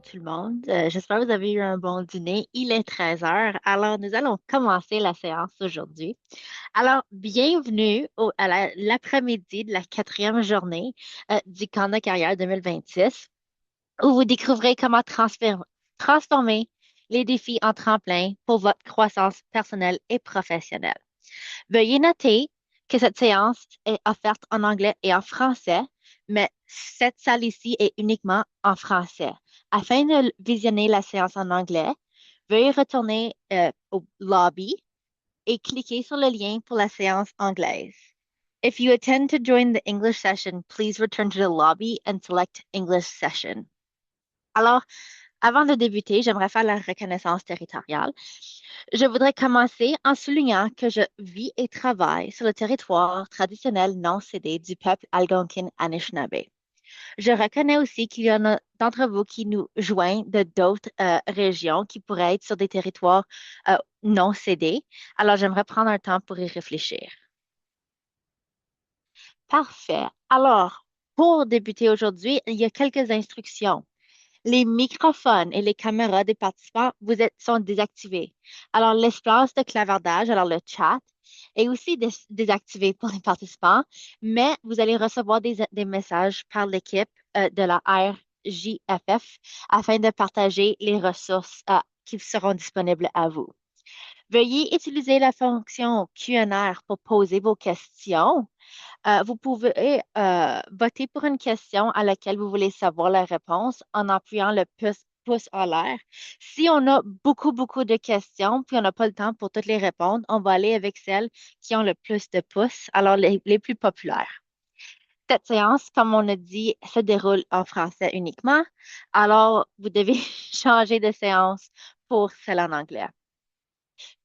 tout le monde. J'espère que vous avez eu un bon dîner. Il est 13 heures, alors nous allons commencer la séance aujourd'hui. Alors, bienvenue à l'après-midi de la quatrième journée du camp de carrière 2026, où vous découvrirez comment transformer les défis en tremplin pour votre croissance personnelle et professionnelle. Veuillez noter que cette séance est offerte en anglais et en français, mais cette salle ici est uniquement en français. Afin de visionner la séance en anglais, veuillez retourner au lobby et cliquer sur le lien pour la séance anglaise. If you intend to join the English session, please return to the lobby and select English session. Alors, avant de débuter, j'aimerais faire la reconnaissance territoriale. Je voudrais commencer en soulignant que je vis et travaille sur le territoire traditionnel non cédé du peuple algonquin Anishinaabe. Je reconnais aussi qu'il y en a d'entre vous qui nous joignent de d'autres régions qui pourraient être sur des territoires non cédés. Alors, j'aimerais prendre un temps pour y réfléchir. Parfait. Alors, pour débuter aujourd'hui, il y a quelques instructions. Les microphones et les caméras des participants sont désactivés. Alors, l'espace de clavardage, alors le chat, est aussi désactivé pour les participants, mais vous allez recevoir des messages par l'équipe de la RJFF afin de partager les ressources qui seront disponibles à vous. Veuillez utiliser la fonction Q&R pour poser vos questions. Vous pouvez voter pour une question à laquelle vous voulez savoir la réponse en appuyant le pouce en l'air. Si on a beaucoup de questions, puis on n'a pas le temps pour toutes les répondre, on va aller avec celles qui ont le plus de pouces, alors les plus populaires. Cette séance, comme on a dit, se déroule en français uniquement, alors vous devez changer de séance pour celle en anglais.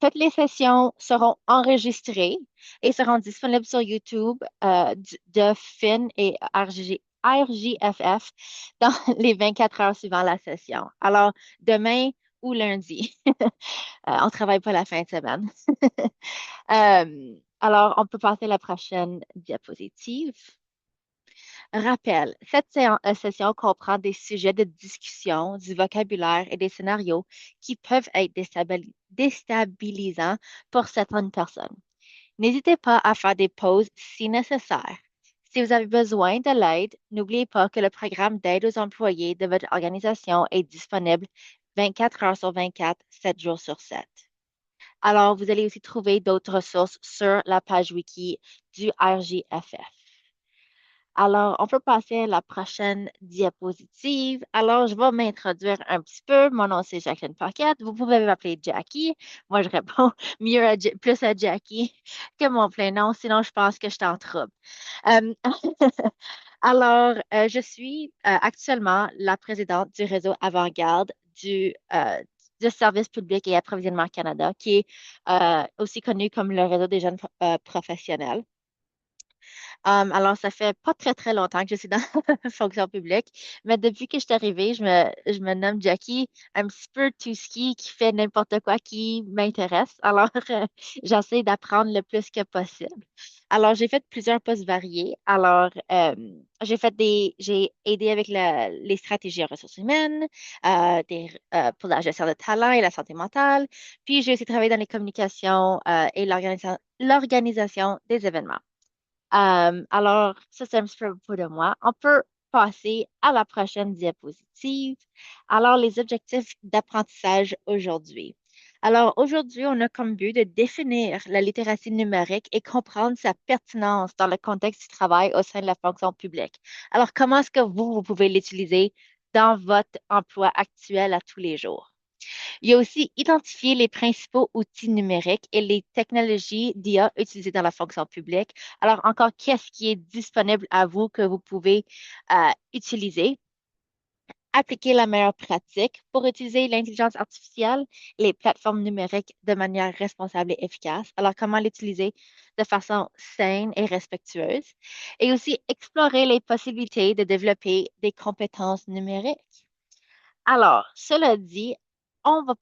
Toutes les sessions seront enregistrées et seront disponibles sur YouTube de FIN et RJFF dans les 24 heures suivant la session. Alors, demain ou lundi, on ne travaille pas la fin de semaine. Alors, on peut passer à la prochaine diapositive. Rappel, cette session comprend des sujets de discussion, du vocabulaire et des scénarios qui peuvent être déstabilisants pour certaines personnes. N'hésitez pas à faire des pauses si nécessaire. Si vous avez besoin de l'aide, n'oubliez pas que le programme d'aide aux employés de votre organisation est disponible 24 heures sur 24, 7 jours sur 7. Alors, vous allez aussi trouver d'autres ressources sur la page wiki du RJFF. Alors, on peut passer à la prochaine diapositive. Alors, je vais m'introduire un petit peu. Mon nom, c'est Jacqueline Paquette. Vous pouvez m'appeler Jackie. Moi, je réponds plus à Jackie que mon plein nom. Sinon, je pense que je suis en trouble. Euh, alors, je suis actuellement la présidente du réseau Avant-Garde du Service public et approvisionnement Canada, qui est aussi connu comme le réseau des jeunes professionnels. Alors, ça fait pas très longtemps que je suis dans la fonction publique, mais depuis que je suis arrivée, je me nomme Jackie, un petit peu tout ski qui fait n'importe quoi qui m'intéresse. Alors, j'essaie d'apprendre le plus que possible. Alors, j'ai fait plusieurs postes variés. Alors, j'ai aidé avec les stratégies en ressources humaines, pour la gestion de talent et la santé mentale. Puis, j'ai aussi travaillé dans les communications, et l'organisation des événements. Alors, ça, c'est un petit peu pour de moi. On peut passer à la prochaine diapositive. Alors, les objectifs d'apprentissage aujourd'hui. Alors, aujourd'hui, on a comme but de définir la littératie numérique et comprendre sa pertinence dans le contexte du travail au sein de la fonction publique. Alors, comment est-ce que vous pouvez l'utiliser dans votre emploi actuel à tous les jours? Il y a aussi identifier les principaux outils numériques et les technologies d'IA utilisées dans la fonction publique. Alors, encore, qu'est-ce qui est disponible à vous que vous pouvez utiliser? Appliquer la meilleure pratique pour utiliser l'intelligence artificielle et les plateformes numériques de manière responsable et efficace. Alors, comment l'utiliser de façon saine et respectueuse? Et aussi explorer les possibilités de développer des compétences numériques. Alors, cela dit, on va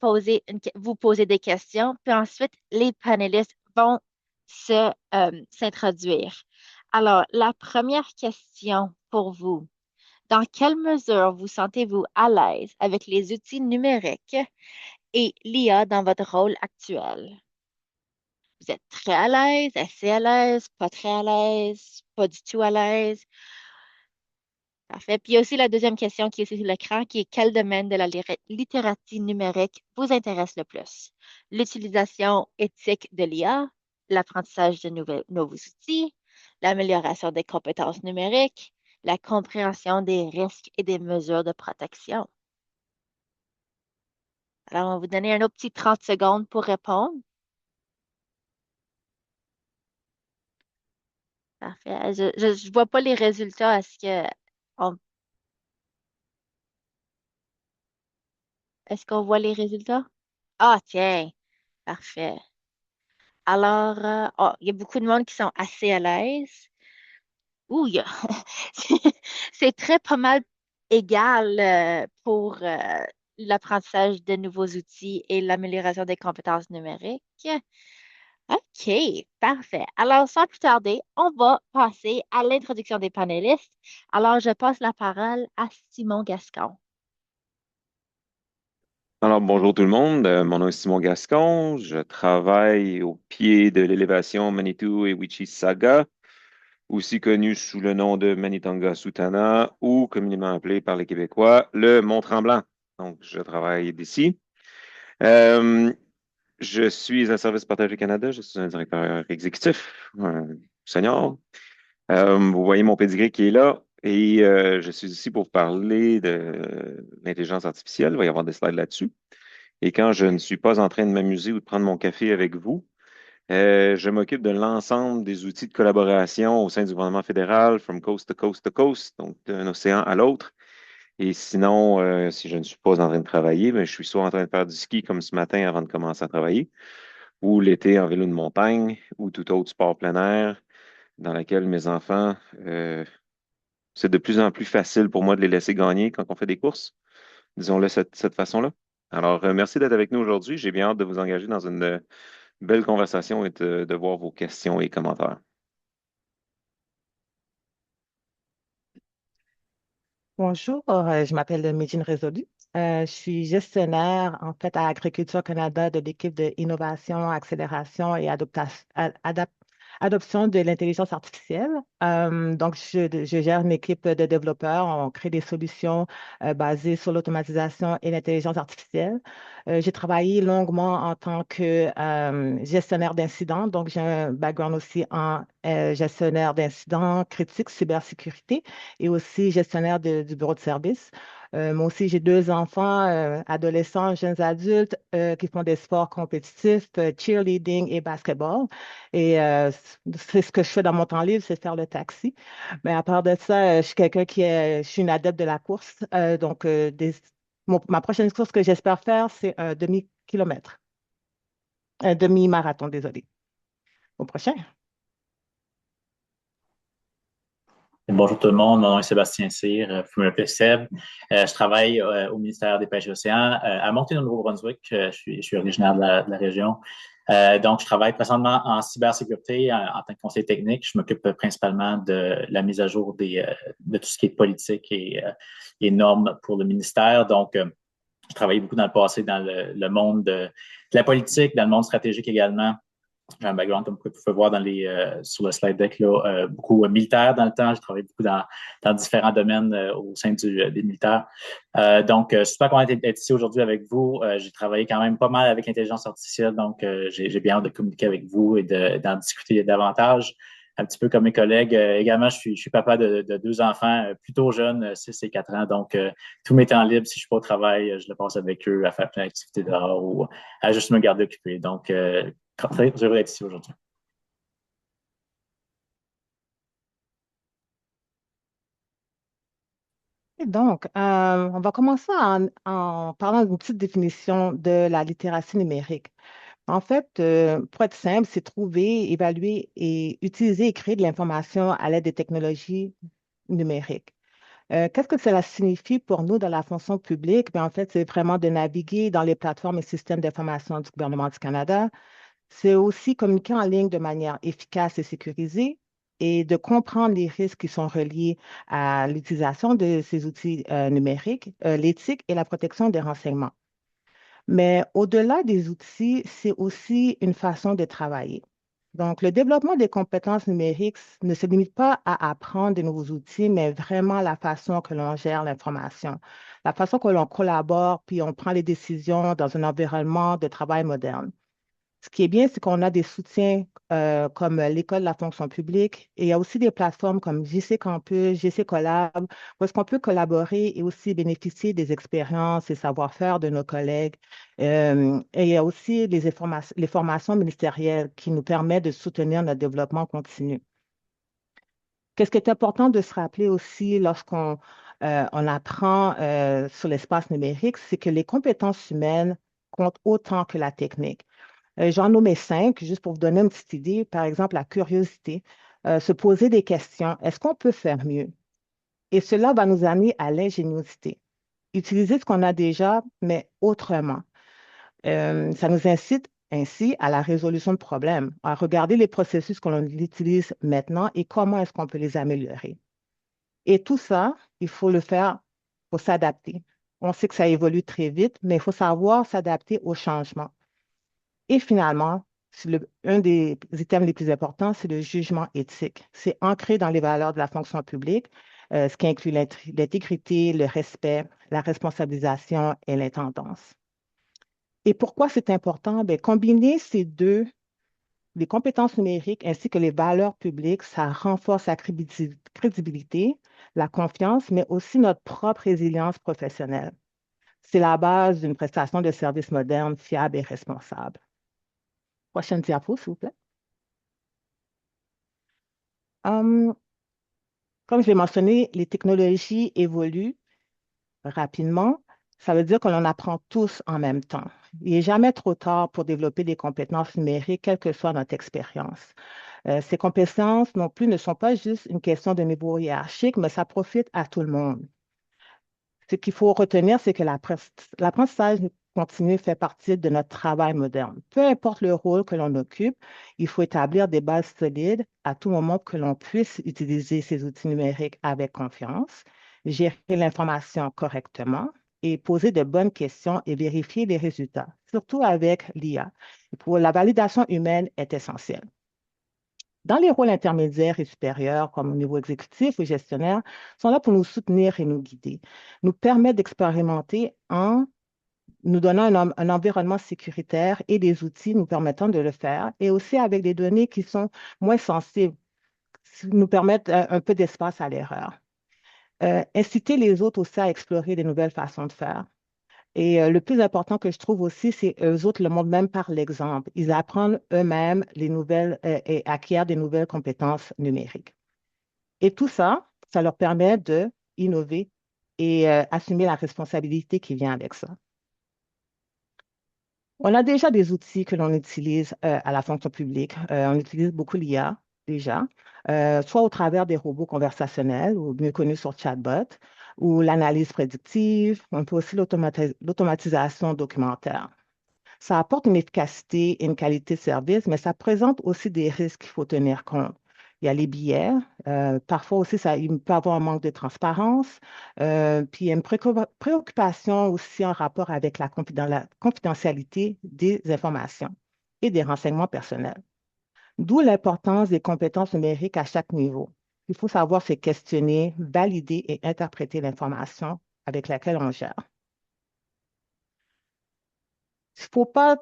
vous poser des questions, puis ensuite, les panélistes vont s'introduire. Alors, la première question pour vous. Dans quelle mesure vous sentez-vous à l'aise avec les outils numériques et l'IA dans votre rôle actuel? Vous êtes très à l'aise, assez à l'aise, pas très à l'aise, pas du tout à l'aise. Parfait. Puis il y a aussi la deuxième question qui est sur l'écran, qui est quel domaine de la littératie numérique vous intéresse le plus? L'utilisation éthique de l'IA, l'apprentissage de nouveaux outils, l'amélioration des compétences numériques, la compréhension des risques et des mesures de protection. Alors, on va vous donner un autre petit 30 secondes pour répondre. Parfait. Je vois pas les résultats. On, est-ce qu'on voit les résultats? Ah, tiens. Parfait. Alors, oh, il y a beaucoup de monde qui sont assez à l'aise. Ouh, c'est très pas mal égal pour l'apprentissage de nouveaux outils et l'amélioration des compétences numériques. OK, parfait. Alors, sans plus tarder, on va passer à l'introduction des panélistes. Alors, je passe la parole à Simon Gascon. Alors, bonjour tout le monde. Mon nom est Simon Gascon. Je travaille au pied de l'élévation Manitou et Saga, aussi connu sous le nom de Manitonga Soutana ou communément appelé par les Québécois le Mont-Tremblant. Donc, je travaille d'ici. Euh, je suis à Service Partagé Canada. Je suis un directeur exécutif, un senior. Vous voyez mon pédigré qui est là. Et je suis ici pour vous parler de l'intelligence artificielle. Il va y avoir des slides là-dessus. Et quand je ne suis pas en train de m'amuser ou de prendre mon café avec vous, je m'occupe de l'ensemble des outils de collaboration au sein du gouvernement fédéral, from coast to coast to coast, donc d'un océan à l'autre. Et sinon, si je ne suis pas en train de travailler, ben, je suis soit en train de faire du ski comme ce matin avant de commencer à travailler, ou l'été en vélo de montagne, ou tout autre sport plein air dans lequel mes enfants, c'est de plus en plus facile pour moi de les laisser gagner quand on fait des courses, disons-le cette façon-là. Alors, merci d'être avec nous aujourd'hui. J'ai bien hâte de vous engager dans une belle conversation et de voir vos questions et commentaires. Bonjour, je m'appelle Médine Résolu. Je suis gestionnaire en fait à Agriculture Canada de l'équipe de innovation, accélération et adoption de l'intelligence artificielle. Donc, je gère une équipe de développeurs. On crée des solutions basées sur l'automatisation et l'intelligence artificielle. J'ai travaillé longuement en tant que gestionnaire d'incidents. Donc, j'ai un background aussi en gestionnaire d'incidents critiques, cybersécurité et aussi gestionnaire du bureau de service. Moi aussi, j'ai deux enfants, adolescents, jeunes adultes qui font des sports compétitifs, cheerleading et basketball. Et c'est ce que je fais dans mon temps libre, c'est faire le taxi. Mais à part de ça, je suis je suis une adepte de la course. Donc, ma prochaine course que j'espère faire, c'est un demi-kilomètre, un demi-marathon, désolé. Au prochain. Bonjour tout le monde, mon nom est Sébastien Cyr, vous m'appelez Seb. Je travaille au ministère des Pêches et Océans à Moncton, au Nouveau-Brunswick. Je suis originaire de la région. Donc, je travaille présentement en cybersécurité en tant que conseiller technique. Je m'occupe principalement de la mise à jour de tout ce qui est politique et normes pour le ministère. Donc, je travaillais beaucoup dans le passé dans le monde de la politique, dans le monde stratégique également. J'ai un background, comme vous pouvez voir sur le slide deck, là, beaucoup militaire dans le temps. J'ai travaillé beaucoup dans différents domaines au sein des militaires. Donc, super content d'être ici aujourd'hui avec vous. J'ai travaillé quand même pas mal avec l'intelligence artificielle, donc j'ai bien hâte de communiquer avec vous et d'en discuter davantage. Un petit peu comme mes collègues. Également, je suis papa de deux enfants plutôt jeunes, 6 et 4 ans. Donc, tous mes temps libres, si je suis pas au travail, je le passe avec eux à faire plein d'activités dehors ou à juste me garder occupé. Donc, très heureux d'être ici aujourd'hui. Et donc, on va commencer en parlant d'une petite définition de la littératie numérique. En fait, pour être simple, c'est trouver, évaluer et utiliser et créer de l'information à l'aide des technologies numériques. Qu'est-ce que cela signifie pour nous dans la fonction publique? En fait, c'est vraiment de naviguer dans les plateformes et systèmes d'information du gouvernement du Canada. C'est aussi communiquer en ligne de manière efficace et sécurisée, et de comprendre les risques qui sont reliés à l'utilisation de ces outils numériques, l'éthique et la protection des renseignements. Mais au-delà des outils, c'est aussi une façon de travailler. Donc, le développement des compétences numériques ne se limite pas à apprendre de nouveaux outils, mais vraiment la façon que l'on gère l'information, la façon que l'on collabore, puis on prend les décisions dans un environnement de travail moderne. Ce qui est bien, c'est qu'on a des soutiens comme l'École de la fonction publique et il y a aussi des plateformes comme JC Campus, JC Collab, où est-ce qu'on peut collaborer et aussi bénéficier des expériences et savoir-faire de nos collègues. Et il y a aussi les formations ministérielles qui nous permettent de soutenir notre développement continu. Qu'est-ce qui est important de se rappeler aussi lorsqu'on on apprend sur l'espace numérique, c'est que les compétences humaines comptent autant que la technique. J'en nommais 5, juste pour vous donner une petite idée. Par exemple, la curiosité, se poser des questions. Est-ce qu'on peut faire mieux? Et cela va nous amener à l'ingéniosité. Utiliser ce qu'on a déjà, mais autrement. Ça nous incite ainsi à la résolution de problèmes, à regarder les processus que l'on utilise maintenant et comment est-ce qu'on peut les améliorer. Et tout ça, il faut le faire pour s'adapter. On sait que ça évolue très vite, mais il faut savoir s'adapter aux changements. Et finalement, un des items les plus importants, c'est le jugement éthique. C'est ancré dans les valeurs de la fonction publique, ce qui inclut l'intégrité, le respect, la responsabilisation et l'intendance. Et pourquoi c'est important? Bien, combiner ces deux, les compétences numériques ainsi que les valeurs publiques, ça renforce la crédibilité, la confiance, mais aussi notre propre résilience professionnelle. C'est la base d'une prestation de services moderne, fiable et responsable. Prochaine diapo, s'il vous plaît. Hum, Comme je l'ai mentionné, les technologies évoluent rapidement. Ça veut dire que l'on apprend tous en même temps. Il n'est jamais trop tard pour développer des compétences numériques, quelle que soit notre expérience. Ces compétences non plus ne sont pas juste une question de niveau hiérarchique, mais ça profite à tout le monde. Ce qu'il faut retenir, c'est que l'apprentissage continu fait partie de notre travail moderne. Peu importe le rôle que l'on occupe, il faut établir des bases solides à tout moment pour que l'on puisse utiliser ces outils numériques avec confiance, gérer l'information correctement et poser de bonnes questions et vérifier les résultats, surtout avec l'IA. Pour la validation humaine est essentielle. Dans les rôles intermédiaires et supérieurs, comme au niveau exécutif ou gestionnaire, sont là pour nous soutenir et nous guider, nous permettre d'expérimenter en nous donnant un environnement sécuritaire et des outils nous permettant de le faire, et aussi avec des données qui sont moins sensibles, qui nous permettent un peu d'espace à l'erreur. Inciter les autres aussi à explorer des nouvelles façons de faire. Et le plus important que je trouve aussi, c'est eux autres le montrent même par l'exemple. Ils apprennent eux-mêmes les nouvelles et acquièrent des nouvelles compétences numériques. Et tout ça, ça leur permet de innover et assumer la responsabilité qui vient avec ça. On a déjà des outils que l'on utilise à la fonction publique. On utilise beaucoup l'IA déjà, soit au travers des robots conversationnels, ou mieux connus sur chatbot, ou l'analyse prédictive. On peut aussi l'automatisation documentaire. Ça apporte une efficacité et une qualité de service, mais ça présente aussi des risques qu'il faut tenir compte. Il y a les biais, parfois aussi il peut y avoir un manque de transparence, puis il y a une préoccupation aussi en rapport avec la confidentialité des informations et des renseignements personnels. D'où l'importance des compétences numériques à chaque niveau. Il faut savoir se questionner, valider et interpréter l'information avec laquelle on gère. Il ne faut pas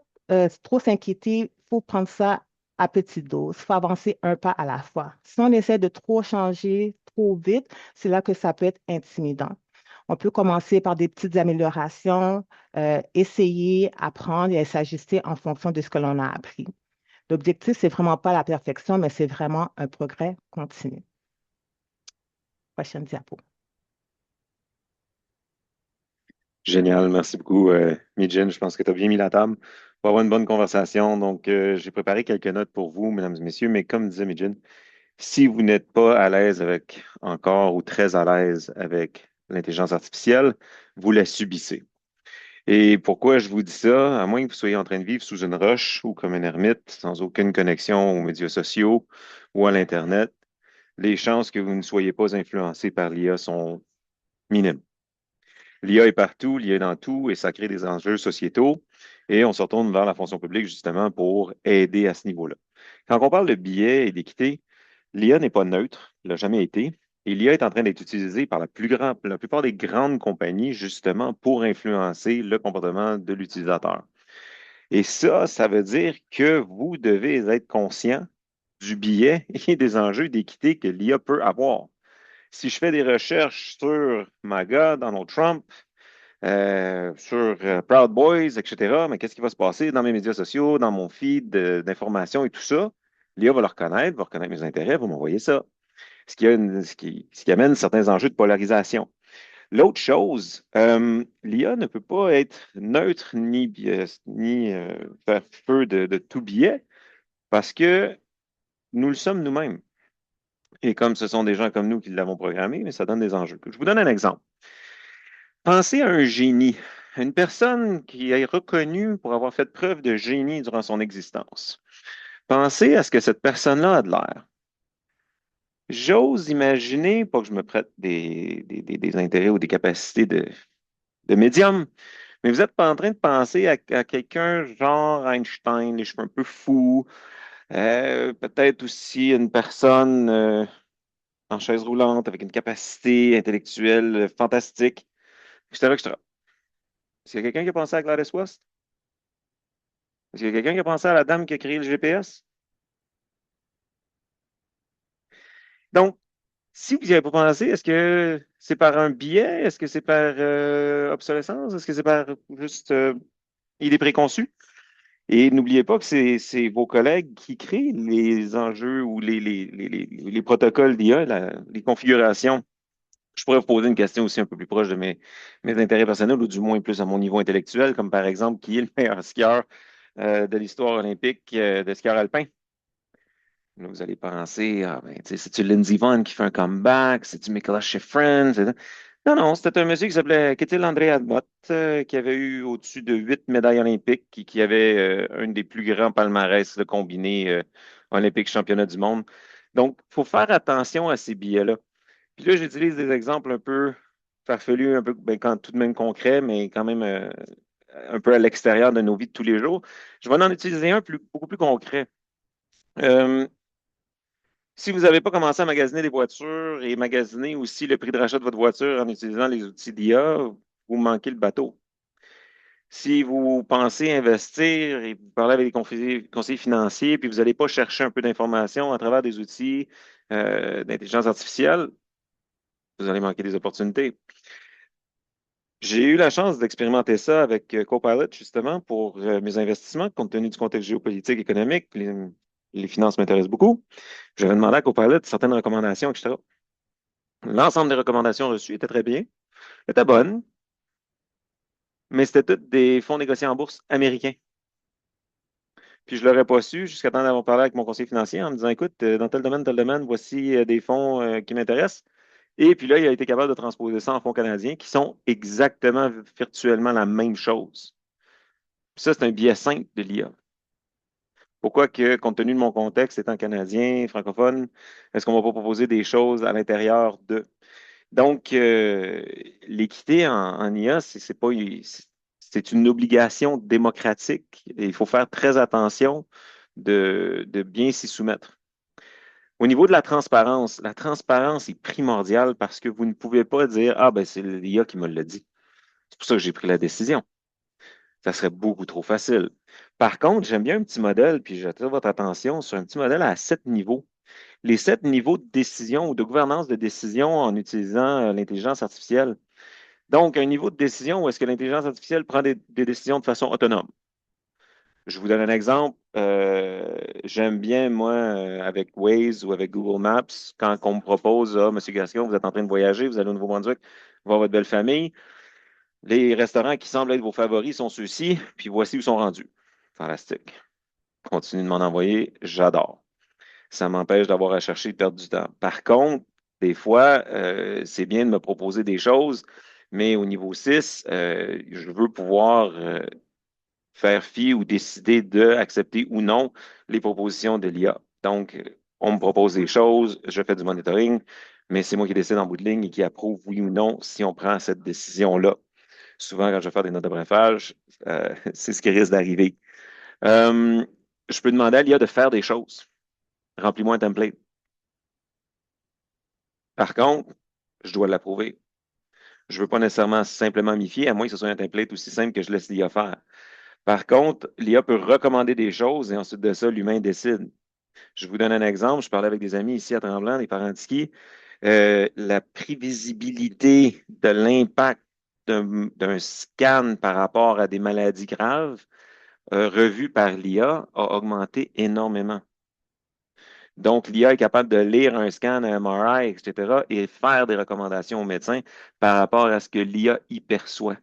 trop s'inquiéter, il faut prendre ça à petite dose, il faut avancer un pas à la fois. Si on essaie de trop changer trop vite, c'est là que ça peut être intimidant. On peut commencer par des petites améliorations, essayer, apprendre et s'ajuster en fonction de ce que l'on a appris. L'objectif, c'est vraiment pas la perfection, mais c'est vraiment un progrès continu. Prochaine diapo. Génial, merci beaucoup, Mijin. Je pense que tu as bien mis la table pour avoir une bonne conversation. Donc, j'ai préparé quelques notes pour vous, mesdames et messieurs, mais comme disait Mijin, si vous n'êtes pas à l'aise avec encore ou très à l'aise avec l'intelligence artificielle, vous la subissez. Et pourquoi je vous dis ça? À moins que vous soyez en train de vivre sous une roche ou comme un ermite, sans aucune connexion aux médias sociaux ou à l'Internet, les chances que vous ne soyez pas influencé par l'IA sont minimes. L'IA est partout, l'IA est dans tout et ça crée des enjeux sociétaux. Et on se retourne vers la fonction publique justement pour aider à ce niveau-là. Quand on parle de biais et d'équité, l'IA n'est pas neutre, elle n'a jamais été. Et l'IA est en train d'être utilisée par la plupart des grandes compagnies justement pour influencer le comportement de l'utilisateur. Et ça veut dire que vous devez être conscient du biais et des enjeux d'équité que l'IA peut avoir. Si je fais des recherches sur MAGA, Donald Trump, sur Proud Boys, etc., mais qu'est-ce qui va se passer dans mes médias sociaux, dans mon feed d'informations et tout ça? L'IA va reconnaître mes intérêts, va m'envoyer ça. Ce qui amène certains enjeux de polarisation. L'autre chose, l'IA ne peut pas être neutre ni faire feu de tout biais parce que nous le sommes nous-mêmes. Et comme ce sont des gens comme nous qui l'avons programmé, mais ça donne des enjeux. Je vous donne un exemple. Pensez à un génie, une personne qui est reconnue pour avoir fait preuve de génie durant son existence. Pensez à ce que cette personne-là a de l'air. J'ose imaginer, pas que je me prête des intérêts ou des capacités de médium, mais vous n'êtes pas en train de penser à quelqu'un genre Einstein, les cheveux un peu fous, peut-être aussi une personne en chaise roulante avec une capacité intellectuelle fantastique, etc., etc. Est-ce qu'il y a quelqu'un qui a pensé à Gladys West? Est-ce qu'il y a quelqu'un qui a pensé à la dame qui a créé le GPS? Donc, si vous n'y avez pas pensé, est-ce que c'est par un biais? Est-ce que c'est par obsolescence? Est-ce que c'est par juste idée préconçue? Et n'oubliez pas que c'est vos collègues qui créent les enjeux ou les protocoles d'IA, les configurations. Je pourrais vous poser une question aussi un peu plus proche de mes intérêts personnels ou du moins plus à mon niveau intellectuel, comme par exemple, qui est le meilleur skieur de l'histoire olympique de skieur alpin? Là, vous allez penser, ah, ben, c'est-tu Lindsey Vonn qui fait un comeback? C'est-tu Nicolas Shifrin? Non, non, c'était un monsieur qui s'appelait Ketil André Admot, qui avait eu au-dessus de 8 médailles olympiques, qui avait un des plus grands palmarès de combiné olympique championnat du monde. Donc, il faut faire attention à ces billets-là. Puis là, j'utilise des exemples un peu farfelus, un peu ben, quand, tout de même concrets, mais quand même un peu à l'extérieur de nos vies de tous les jours. Je vais en utiliser un beaucoup plus concret. Euh, Si vous n'avez pas commencé à magasiner des voitures et magasiner aussi le prix de rachat de votre voiture en utilisant les outils d'IA, vous manquez le bateau. Si vous pensez investir et vous parlez avec des conseillers financiers, puis vous n'allez pas chercher un peu d'informations à travers des outils d'intelligence artificielle, vous allez manquer des opportunités. J'ai eu la chance d'expérimenter ça avec Copilot, justement, pour mes investissements, compte tenu du contexte géopolitique, économique. Les finances m'intéressent beaucoup. J'avais demandé à Copilot certaines recommandations, etc. L'ensemble des recommandations reçues étaient très bien, étaient bonnes, mais c'était toutes des fonds négociés en bourse américains. Puis je ne l'aurais pas su jusqu'à temps d'avoir parlé avec mon conseiller financier en me disant, écoute, dans tel domaine, voici des fonds qui m'intéressent. Et puis là, il a été capable de transposer ça en fonds canadiens qui sont exactement virtuellement la même chose. Puis ça, c'est un biais simple de l'IA. Pourquoi que, compte tenu de mon contexte étant canadien, francophone, est-ce qu'on ne va pas proposer des choses à l'intérieur de... Donc, l'équité en IA, c'est une obligation démocratique et il faut faire très attention de bien s'y soumettre. Au niveau de la transparence est primordiale parce que vous ne pouvez pas dire, ah, ben, c'est l'IA qui me l'a dit. C'est pour ça que j'ai pris la décision. Ça serait beaucoup trop facile. Par contre, j'aime bien un petit modèle, puis j'attire votre attention sur un petit modèle à 7 niveaux. Les 7 niveaux de décision ou de gouvernance de décision en utilisant l'intelligence artificielle. Donc, un niveau de décision où est-ce que l'intelligence artificielle prend des décisions de façon autonome. Je vous donne un exemple. J'aime bien, moi, avec Waze ou avec Google Maps, quand on me propose, ah, Monsieur Gascon, vous êtes en train de voyager, vous allez au Nouveau-Brunswick, voir votre belle famille. Les restaurants qui semblent être vos favoris sont ceux-ci, puis voici où sont rendus. Fantastique. Continue de m'en envoyer, j'adore. Ça m'empêche d'avoir à chercher et de perdre du temps. Par contre, des fois, c'est bien de me proposer des choses, mais au niveau 6, je veux pouvoir faire fi ou décider d'accepter ou non les propositions de l'IA. Donc, On me propose des choses, je fais du monitoring, mais c'est moi qui décide en bout de ligne et qui approuve oui ou non si on prend cette décision-là. Souvent, quand je vais faire des notes de brefage, c'est ce qui risque d'arriver. Euh, je peux demander à l'IA de faire des choses. Remplis-moi un template. Par contre, je dois l'approuver. Je ne veux pas nécessairement simplement m'y fier, à moins que ce soit un template aussi simple que je laisse l'IA faire. Par contre, l'IA peut recommander des choses et ensuite de ça, l'humain décide. Je vous donne un exemple. Je parlais avec des amis ici à Tremblant, des parents de ski. La prévisibilité de l'impact d'un scan par rapport à des maladies graves revues par l'IA a augmenté énormément. Donc, l'IA est capable de lire un scan, un MRI, etc., et faire des recommandations aux médecins par rapport à ce que l'IA y perçoit.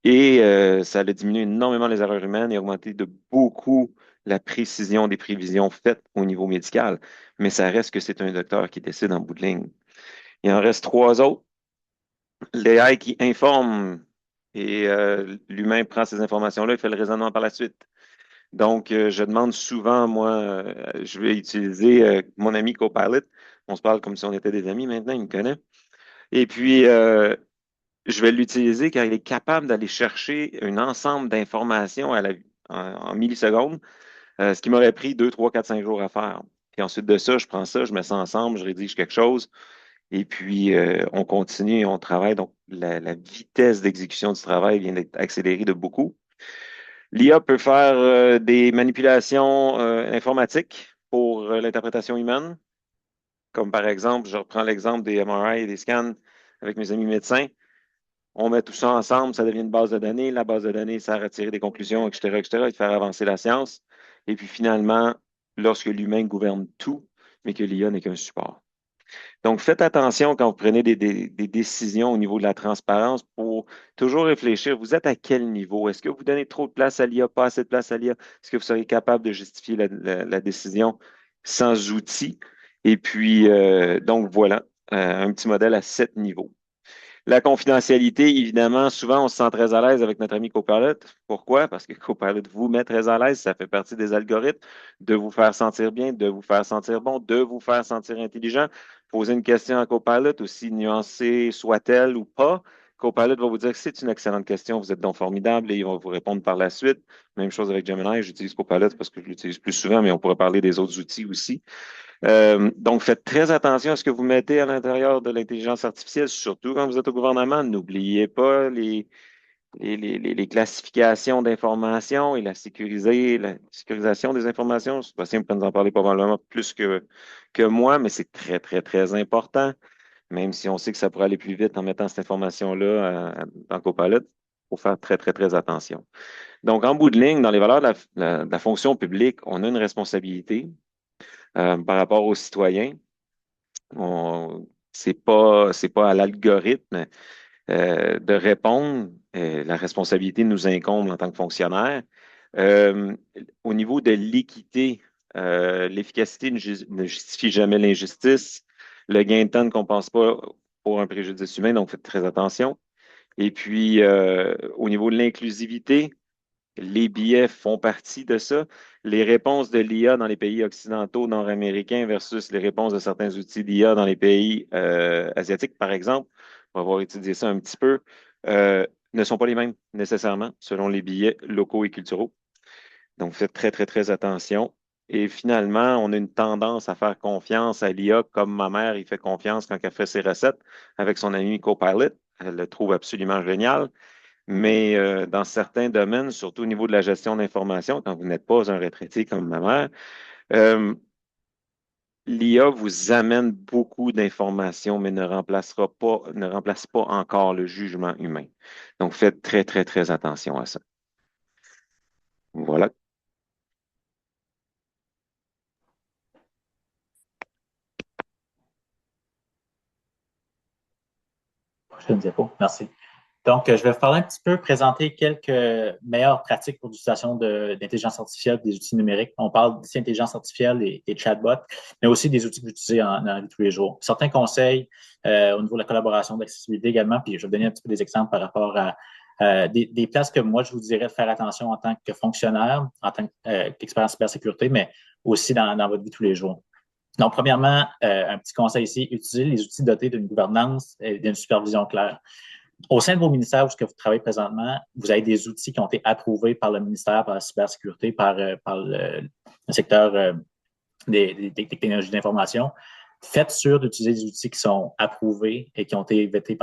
Et ça a diminué énormément les erreurs humaines et augmenté de beaucoup la précision des prévisions faites au niveau médical. Mais ça reste que c'est un docteur qui décide en bout de ligne. Il en reste trois autres. L'AI qui informe et l'humain prend ces informations-là et fait le raisonnement par la suite. Donc, je demande souvent, moi, je vais utiliser mon ami Copilot. On se parle comme si on était des amis maintenant, il me connaît. Et puis, je vais l'utiliser car il est capable d'aller chercher un ensemble d'informations en millisecondes, ce qui m'aurait pris 2, 3, 4, 5 jours à faire. Puis ensuite de ça, je prends ça, je mets ça ensemble, je rédige quelque chose, et puis on continue et on travaille. Donc, la vitesse d'exécution du travail vient d'être accélérée de beaucoup. L'IA peut faire des manipulations informatiques pour l'interprétation humaine, comme par exemple, je reprends l'exemple des MRI et des scans avec mes amis médecins. On met tout ça ensemble, ça devient une base de données. La base de données sert à tirer des conclusions, etc., etc., et de faire avancer la science. Et puis finalement, lorsque l'humain gouverne tout, mais que l'IA n'est qu'un support. Donc, faites attention quand vous prenez des décisions au niveau de la transparence pour toujours réfléchir. Vous êtes à quel niveau? Est-ce que vous donnez trop de place à l'IA, pas assez de place à l'IA? Est-ce que vous serez capable de justifier la décision sans outils? Et puis, donc voilà, un petit modèle à 7 niveaux. La confidentialité, évidemment, souvent, on se sent très à l'aise avec notre ami Copilot. Pourquoi? Parce que Copilot vous met très à l'aise. Ça fait partie des algorithmes de vous faire sentir bien, de vous faire sentir bon, de vous faire sentir intelligent. Poser une question à Copilot, aussi nuancée soit-elle ou pas, Copilot va vous dire que c'est une excellente question, vous êtes donc formidable et il va vous répondre par la suite. Même chose avec Gemini, j'utilise Copilot parce que je l'utilise plus souvent, mais on pourrait parler des autres outils aussi. Donc, faites très attention à ce que vous mettez à l'intérieur de l'intelligence artificielle, surtout quand vous êtes au gouvernement. N'oubliez pas les classifications d'informations et la sécurisation des informations. Sébastien peut nous en parler probablement plus que moi, mais c'est très, très, très important, même si on sait que ça pourrait aller plus vite en mettant cette information-là dans Copilot. Il faut faire très, très, très attention. Donc, en bout de ligne, dans les valeurs de la fonction publique, on a une responsabilité par rapport aux citoyens. C'est pas à l'algorithme de répondre. La responsabilité nous incombe en tant que fonctionnaire. Euh, Au niveau de l'équité, l'efficacité ne justifie jamais l'injustice. Le gain de temps ne compense pas pour un préjudice humain, donc faites très attention. Et puis, au niveau de l'inclusivité, les billets font partie de ça. Les réponses de l'IA dans les pays occidentaux, nord-américains versus les réponses de certains outils d'IA dans les pays asiatiques, par exemple, on va avoir étudié ça un petit peu, ne sont pas les mêmes nécessairement selon les billets locaux et culturels. Donc, faites très, très, très attention. Et finalement, on a une tendance à faire confiance à l'IA comme ma mère, il fait confiance quand elle fait ses recettes avec son ami Copilot. Elle le trouve absolument génial. Mais dans certains domaines, surtout au niveau de la gestion d'informations, quand vous n'êtes pas un retraité comme ma mère, euh, l'IA vous amène beaucoup d'informations, mais ne remplace pas encore le jugement humain. Donc, faites très, très, très attention à ça. Voilà. Prochaine diapo. Merci. Donc, je vais vous parler un petit peu, présenter quelques meilleures pratiques pour l'utilisation d'intelligence artificielle, des outils numériques. On parle d'ici intelligence artificielle et chatbots, mais aussi des outils que vous utilisez dans la vie de tous les jours. Certains conseils au niveau de la collaboration, d'accessibilité également, puis je vais vous donner un petit peu des exemples par rapport à des places que moi, je vous dirais de faire attention en tant que fonctionnaire, en tant qu'expert en cybersécurité, mais aussi dans votre vie de tous les jours. Donc, premièrement, un petit conseil ici, utilisez les outils dotés d'une gouvernance et d'une supervision claire. Au sein de vos ministères où vous travaillez présentement, vous avez des outils qui ont été approuvés par le ministère, par la cybersécurité, par le secteur des technologies d'information. Faites sûr d'utiliser des outils qui sont approuvés et qui ont été vettés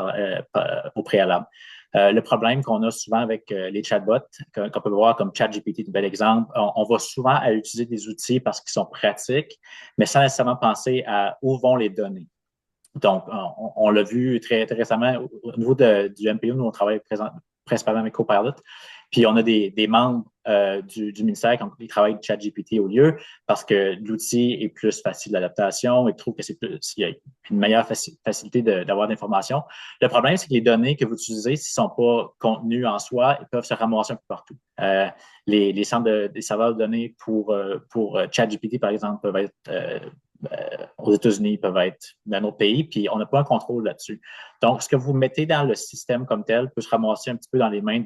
au préalable. Le problème qu'on a souvent avec les chatbots, qu'on peut voir comme ChatGPT, un bel exemple, on va souvent à utiliser des outils parce qu'ils sont pratiques, mais sans nécessairement penser à où vont les données. Donc, on l'a vu très, très récemment au niveau du MPO, nous, on travaille principalement avec Copilot. Puis, on a des membres du ministère qui travaillent de ChatGPT au lieu parce que l'outil est plus facile d'adaptation et trouvent que il y a une meilleure facilité d'avoir d'informations. Le problème, c'est que les données que vous utilisez, s'ils ne sont pas contenus en soi, ils peuvent se ramasser un peu partout. Les centres des serveurs de données pour ChatGPT, par exemple, peuvent être aux États-Unis, peuvent être dans un autre pays, puis on n'a pas un contrôle là-dessus. Donc, ce que vous mettez dans le système comme tel peut se ramasser un petit peu dans les mains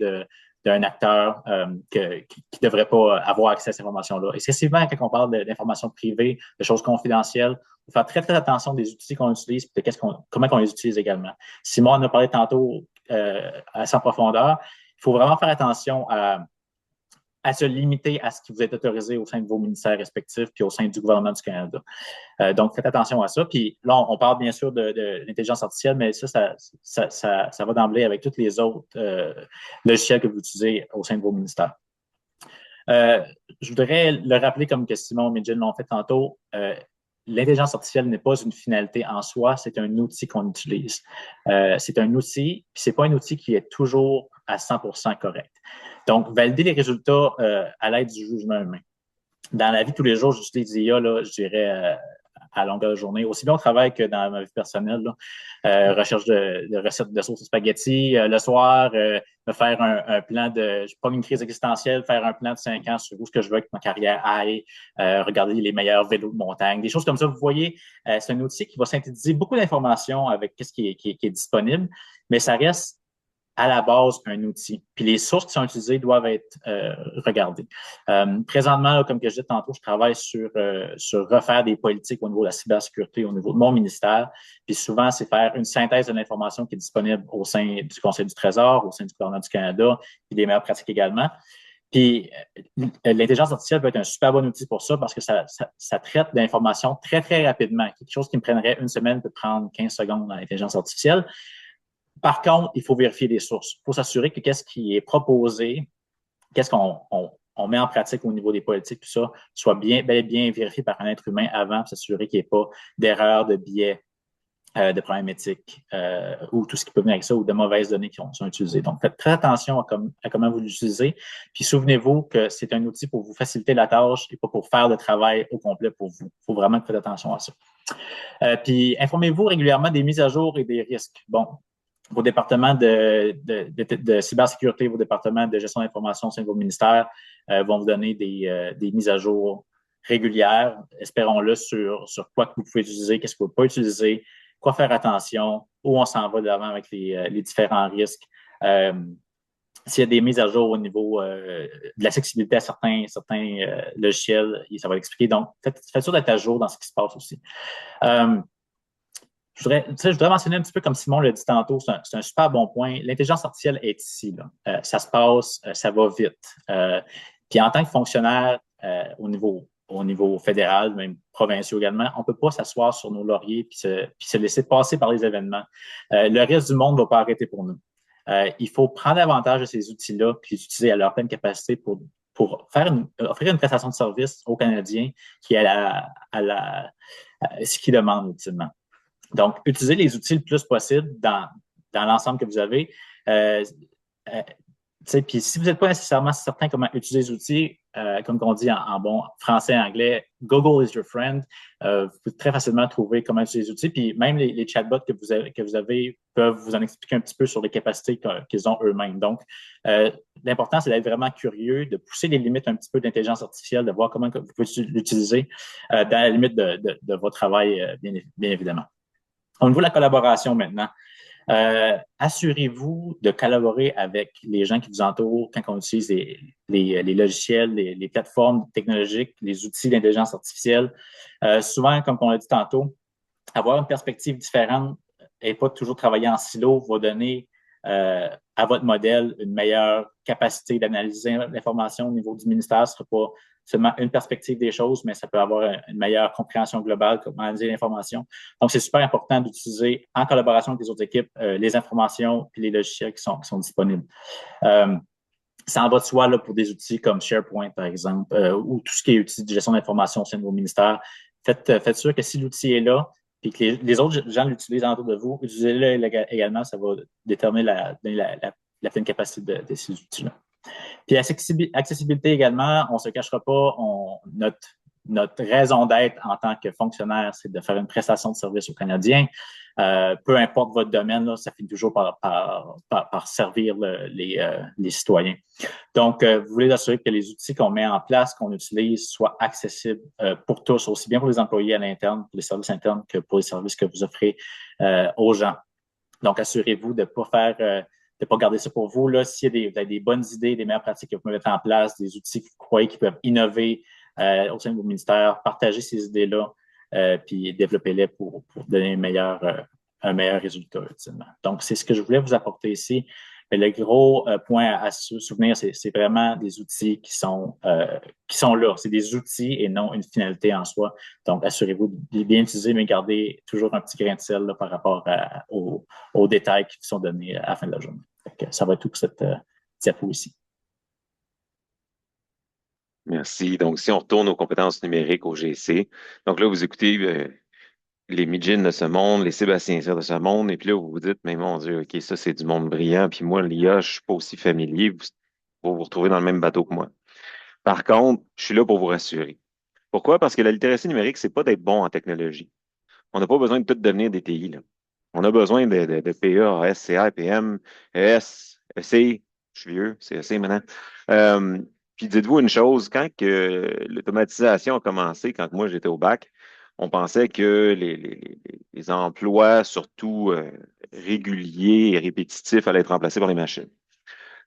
d'un acteur qui ne devrait pas avoir accès à ces informations-là. Et c'est souvent quand on parle d'informations privées, de choses confidentielles, il faut faire très, très attention des outils qu'on utilise et comment on les utilise également. Simon en a parlé tantôt assez en profondeur. Il faut vraiment faire attention à se limiter à ce qui vous est autorisé au sein de vos ministères respectifs puis au sein du gouvernement du Canada. Donc, faites attention à ça. Puis là, on parle bien sûr de l'intelligence artificielle, mais ça va d'emblée avec tous les autres logiciels que vous utilisez au sein de vos ministères. Je voudrais le rappeler comme que Simon et Jill l'ont fait tantôt. L'intelligence artificielle n'est pas une finalité en soi, c'est un outil qu'on utilise. C'est un outil, puis c'est pas un outil qui est toujours à 100% correct. Donc, valider les résultats à l'aide du jugement humain. Dans la vie de tous les jours, j'utilise l'IA, là, je dirais, à longueur de journée, aussi bien au travail que dans ma vie personnelle. Là. Recherche de recettes de sauce spaghetti. Le soir, me faire un plan je prends une crise existentielle, faire un plan de 5 ans sur où ce que je veux que ma carrière aille, regarder les meilleurs vélos de montagne, des choses comme ça. Vous voyez, c'est un outil qui va synthétiser beaucoup d'informations avec ce qui est disponible, mais ça reste à la base un outil. Puis les sources qui sont utilisées doivent être regardées. Présentement, là, comme que je disais tantôt, je travaille sur refaire des politiques au niveau de la cybersécurité, au niveau de mon ministère. Puis souvent, c'est faire une synthèse de l'information qui est disponible au sein du Conseil du Trésor, au sein du gouvernement du Canada, puis des meilleures pratiques également. Puis l'intelligence artificielle peut être un super bon outil pour ça parce que ça traite d'informations très, très rapidement. Quelque chose qui me prendrait une semaine peut prendre 15 secondes dans l'intelligence artificielle. Par contre, il faut vérifier les sources. Il faut s'assurer que qu'est-ce qui est proposé, qu'est-ce qu'on met en pratique au niveau des politiques, tout ça, soit bel et bien vérifié par un être humain avant pour s'assurer qu'il n'y ait pas d'erreurs, de biais, de problèmes éthiques ou tout ce qui peut venir avec ça ou de mauvaises données qui sont utilisées. Donc, faites très attention à comment vous l'utilisez. Puis, souvenez-vous que c'est un outil pour vous faciliter la tâche et pas pour faire le travail au complet pour vous. Il faut vraiment faire attention à ça. Puis, informez-vous régulièrement des mises à jour et des risques. Bon, vos départements de cybersécurité, vos départements de gestion d'information au sein de vos ministères vont vous donner des mises à jour régulières, espérons-le, sur quoi que vous pouvez utiliser, qu'est-ce que vous ne pouvez pas utiliser, quoi faire attention, où on s'en va de l'avant avec les différents risques. S'il y a des mises à jour au niveau de l'accessibilité à certains logiciels, ça va l'expliquer. Donc, faites sûr d'être à jour dans ce qui se passe aussi. Je voudrais mentionner un petit peu comme Simon l'a dit tantôt, c'est un super bon point. L'intelligence artificielle est ici. Là. Ça se passe, ça va vite. Puis en tant que fonctionnaire au niveau fédéral, même provincial également, on ne peut pas s'asseoir sur nos lauriers puis se laisser passer par les événements. Le reste du monde ne va pas arrêter pour nous. Il faut prendre avantage de ces outils-là puis les utiliser à leur pleine capacité pour offrir une prestation de service aux Canadiens qui est à ce qu'ils demandent ultimement. Donc, utilisez les outils le plus possible dans l'ensemble que vous avez. Puis si vous n'êtes pas nécessairement certain comment utiliser les outils, comme on dit en bon français et anglais, Google is your friend. Vous pouvez très facilement trouver comment utiliser les outils. Puis même les chatbots que vous avez peuvent vous en expliquer un petit peu sur les capacités qu'ils ont eux-mêmes. Donc, l'important, c'est d'être vraiment curieux, de pousser les limites un petit peu d'intelligence artificielle, de voir comment vous pouvez l'utiliser dans la limite de votre travail, bien évidemment. Au niveau de la collaboration maintenant, Assurez-vous de collaborer avec les gens qui vous entourent quand on utilise les logiciels, les plateformes technologiques, les outils d'intelligence artificielle. Souvent, comme on l'a dit tantôt, avoir une perspective différente et pas toujours travailler en silo va donner à votre modèle une meilleure capacité d'analyser l'information au niveau du ministère. Ce ne sera pas seulement une perspective des choses, mais ça peut avoir une meilleure compréhension globale, comment analyser l'information. Donc, c'est super important d'utiliser en collaboration avec les autres équipes les informations et les logiciels qui sont disponibles. Ça en va de soi là, pour des outils comme SharePoint, par exemple, ou tout ce qui est outil de gestion d'information au sein de vos ministères. Faites sûr que si l'outil est là, et que les autres gens l'utilisent autour de vous, utilisez-le également, ça va déterminer la pleine capacité de ces outils-là. Puis accessibilité également, on ne se cachera pas, notre raison d'être en tant que fonctionnaire, c'est de faire une prestation de service aux Canadiens. Peu importe votre domaine, là, ça finit toujours par servir les citoyens. Donc, vous voulez assurer que les outils qu'on met en place, qu'on utilise, soient accessibles pour tous, aussi bien pour les employés à l'interne, pour les services internes, que pour les services que vous offrez aux gens. Donc, assurez-vous de ne pas garder ça pour vous. Là, s'il y a des bonnes idées, des meilleures pratiques que vous pouvez mettre en place, des outils que vous croyez qui peuvent innover au sein de vos ministères, partagez ces idées-là, puis développez-les pour donner un meilleur résultat ultimement. Donc, c'est ce que je voulais vous apporter ici. Mais le gros point à se souvenir, c'est vraiment des outils qui sont là. C'est des outils et non une finalité en soi. Donc, assurez-vous de bien utiliser, mais gardez toujours un petit grain de sel là, par rapport aux détails qui sont donnés à la fin de la journée. Donc, ça va être tout pour cette diapo ici. Merci. Donc, si on retourne aux compétences numériques au GC, donc là, vous écoutez les Mijin de ce monde, les Sébastien Cyr de ce monde, et puis là, vous vous dites, mais mon Dieu, OK, ça, c'est du monde brillant, puis moi, l'IA, je suis pas aussi familier, vous vous retrouver dans le même bateau que moi. Par contre, je suis là pour vous rassurer. Pourquoi? Parce que la littératie numérique, c'est pas d'être bon en technologie. On n'a pas besoin de tout devenir des TI, là. On a besoin de PA, AS, CA, PM, ES, EC, je suis vieux, c'est EC maintenant. Puis dites-vous une chose, quand que l'automatisation a commencé, quand moi j'étais au bac, on pensait que les emplois, surtout réguliers et répétitifs, allaient être remplacés par les machines.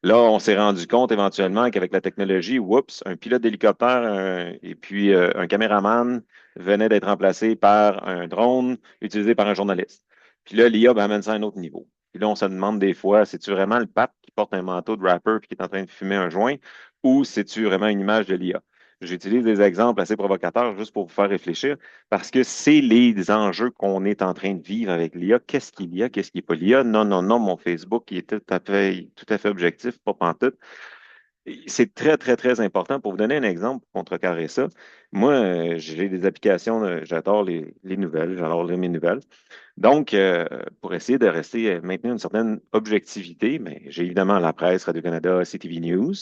Là, on s'est rendu compte éventuellement qu'avec la technologie, oups, un pilote d'hélicoptère et puis un caméraman venait d'être remplacé par un drone utilisé par un journaliste. Puis là, l'IA amène ça à un autre niveau. Puis là, on se demande des fois, c'est-tu vraiment le pape qui porte un manteau de rapper et qui est en train de fumer un joint ou c'est-tu vraiment une image de l'IA? J'utilise des exemples assez provocateurs juste pour vous faire réfléchir parce que c'est les enjeux qu'on est en train de vivre avec l'IA. Qu'est-ce qu'il y a? Qu'est-ce qui n'est pas l'IA? Non, non, non, mon Facebook qui est tout à fait objectif, pas pantoute. C'est très, très, très important. Pour vous donner un exemple, pour contrecarrer ça, moi, j'ai des applications, j'adore les nouvelles, j'adore lire mes nouvelles. Donc, pour essayer de rester, maintenir une certaine objectivité, mais j'ai évidemment la presse, Radio-Canada, CTV News,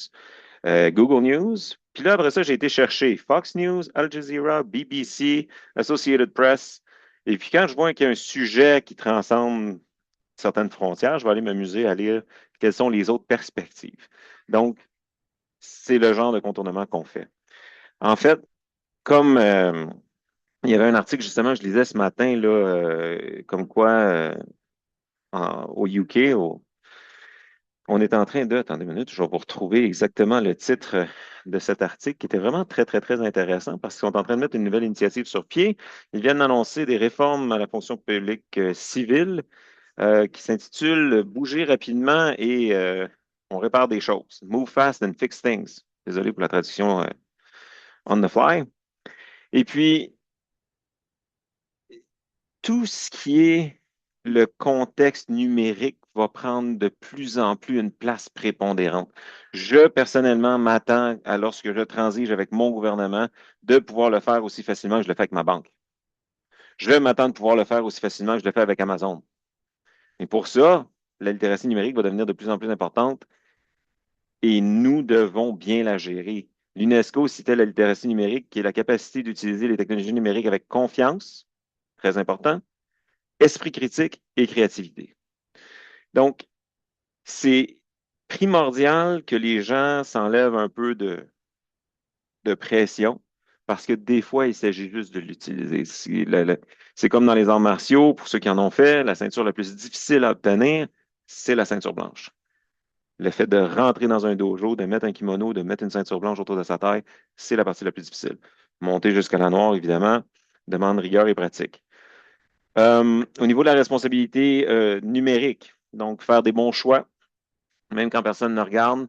Google News. Puis là, après ça, j'ai été chercher Fox News, Al Jazeera, BBC, Associated Press. Et puis quand je vois qu'il y a un sujet qui transcende certaines frontières, je vais aller m'amuser à lire quelles sont les autres perspectives. Donc, c'est le genre de contournement qu'on fait. En fait, comme il y avait un article, justement, je lisais ce matin, là, comme quoi au UK, on est en train de, attendez une minute, je vais vous retrouver exactement le titre de cet article qui était vraiment très, très, très intéressant parce qu'ils sont en train de mettre une nouvelle initiative sur pied. Ils viennent d'annoncer des réformes à la fonction publique civile qui s'intitule Bouger rapidement et on répare des choses. Move fast and fix things. Désolé pour la traduction on the fly. Et puis, tout ce qui est le contexte numérique va prendre de plus en plus une place prépondérante. Je, personnellement, m'attends à, lorsque je transige avec mon gouvernement, de pouvoir le faire aussi facilement que je le fais avec ma banque. Je m'attends de pouvoir le faire aussi facilement que je le fais avec Amazon. Et pour ça, la littératie numérique va devenir de plus en plus importante et nous devons bien la gérer. L'UNESCO citait la littératie numérique, qui est la capacité d'utiliser les technologies numériques avec confiance, très important, esprit critique et créativité. Donc, c'est primordial que les gens s'enlèvent un peu de pression parce que des fois, il s'agit juste de l'utiliser. C'est comme dans les arts martiaux, pour ceux qui en ont fait, la ceinture la plus difficile à obtenir, c'est la ceinture blanche. Le fait de rentrer dans un dojo, de mettre un kimono, de mettre une ceinture blanche autour de sa taille, c'est la partie la plus difficile. Monter jusqu'à la noire, évidemment, demande rigueur et pratique. Au niveau de la responsabilité numérique, donc faire des bons choix, même quand personne ne regarde,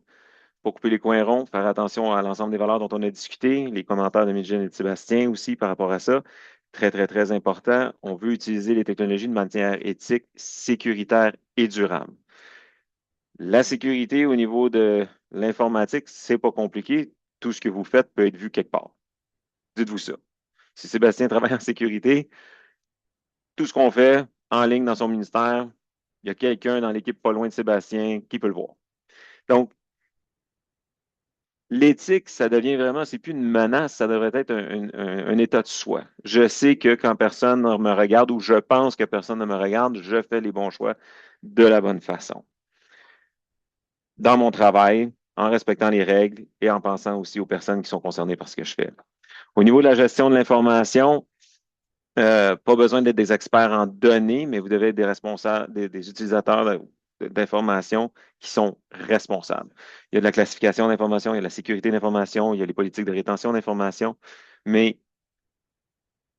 pour couper les coins ronds, faire attention à l'ensemble des valeurs dont on a discuté, les commentaires de Miguel et de Sébastien aussi par rapport à ça. Très, très, très important. On veut utiliser les technologies de manière éthique, sécuritaire et durable. La sécurité au niveau de l'informatique, c'est pas compliqué. Tout ce que vous faites peut être vu quelque part. Dites-vous ça. Si Sébastien travaille en sécurité, tout ce qu'on fait en ligne dans son ministère, il y a quelqu'un dans l'équipe pas loin de Sébastien qui peut le voir. Donc, l'éthique, ça devient vraiment, c'est plus une menace, ça devrait être un état de soi. Je sais que quand personne ne me regarde ou je pense que personne ne me regarde, je fais les bons choix de la bonne façon. Dans mon travail, en respectant les règles et en pensant aussi aux personnes qui sont concernées par ce que je fais. Au niveau de la gestion de l'information, pas besoin d'être des experts en données, mais vous devez être des responsables, des utilisateurs d'informations qui sont responsables. Il y a de la classification d'informations, il y a de la sécurité d'informations, il y a les politiques de rétention d'informations, mais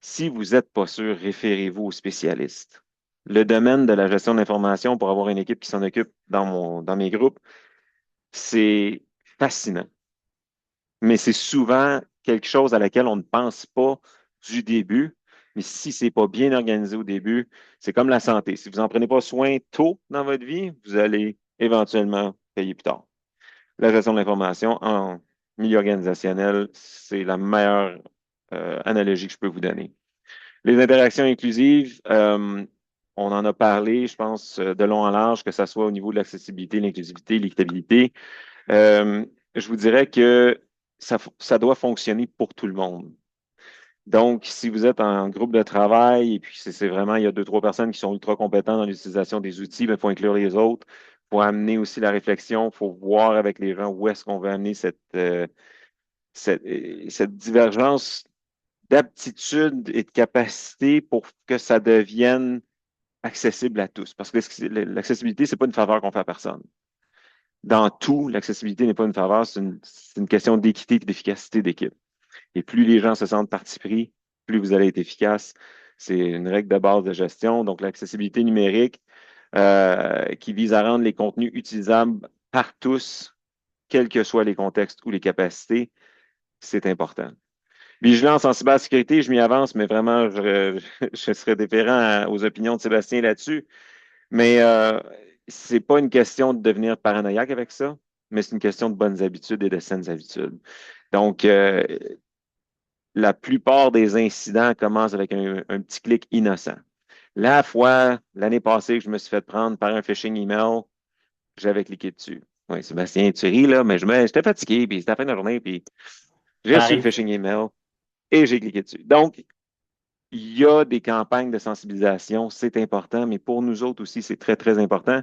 si vous n'êtes pas sûr, référez-vous aux spécialistes. Le domaine de la gestion d'informations, pour avoir une équipe qui s'en occupe dans mes groupes, c'est fascinant. Mais c'est souvent quelque chose à laquelle on ne pense pas du début. Mais si c'est pas bien organisé au début, c'est comme la santé. Si vous n'en prenez pas soin tôt dans votre vie, vous allez éventuellement payer plus tard. La gestion de l'information en milieu organisationnel, c'est la meilleure analogie que je peux vous donner. Les interactions inclusives, on en a parlé, je pense, de long en large, que ce soit au niveau de l'accessibilité, l'inclusivité, l'équitabilité. Je vous dirais que ça doit fonctionner pour tout le monde. Donc, si vous êtes en groupe de travail et puis c'est vraiment, il y a deux, trois personnes qui sont ultra compétentes dans l'utilisation des outils, il faut inclure les autres. Il faut amener aussi la réflexion, il faut voir avec les gens où est-ce qu'on veut amener cette divergence d'aptitude et de capacité pour que ça devienne accessible à tous. Parce que l'accessibilité, c'est pas une faveur qu'on fait à personne. Dans tout, l'accessibilité n'est pas une faveur, c'est une question d'équité et d'efficacité d'équipe. Et plus les gens se sentent partie pris, plus vous allez être efficace. C'est une règle de base de gestion. Donc, l'accessibilité numérique qui vise à rendre les contenus utilisables par tous, quels que soient les contextes ou les capacités, c'est important. Vigilance en cybersécurité, je m'y avance, mais vraiment, je serais déférent aux opinions de Sébastien là-dessus. Mais c'est pas une question de devenir paranoïaque avec ça, mais c'est une question de bonnes habitudes et de saines habitudes. Donc, la plupart des incidents commencent avec un petit clic innocent. La fois, l'année passée, que je me suis fait prendre par un phishing email, j'avais cliqué dessus. Oui, Sébastien, tu ris, là, mais j'étais fatigué, puis c'était la fin de la journée, puis j'ai Ça reçu le arrive. phishing email et j'ai cliqué dessus. Donc, il y a des campagnes de sensibilisation, c'est important, mais pour nous autres aussi, c'est très, très important.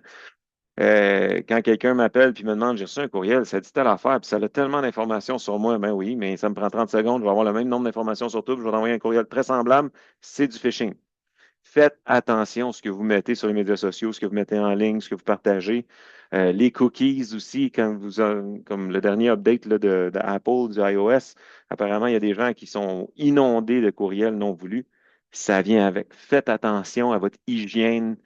Quand quelqu'un m'appelle et me demande, j'ai reçu un courriel, ça dit telle affaire, puis ça a tellement d'informations sur moi, ben oui, mais ça me prend 30 secondes, je vais avoir le même nombre d'informations sur tout, puis je vais t'envoyer un courriel très semblable, c'est du phishing. Faites attention à ce que vous mettez sur les médias sociaux, ce que vous mettez en ligne, ce que vous partagez. Les cookies aussi, quand comme le dernier update là, de Apple, du iOS, apparemment, il y a des gens qui sont inondés de courriels non voulus. Ça vient avec. Faites attention à votre hygiène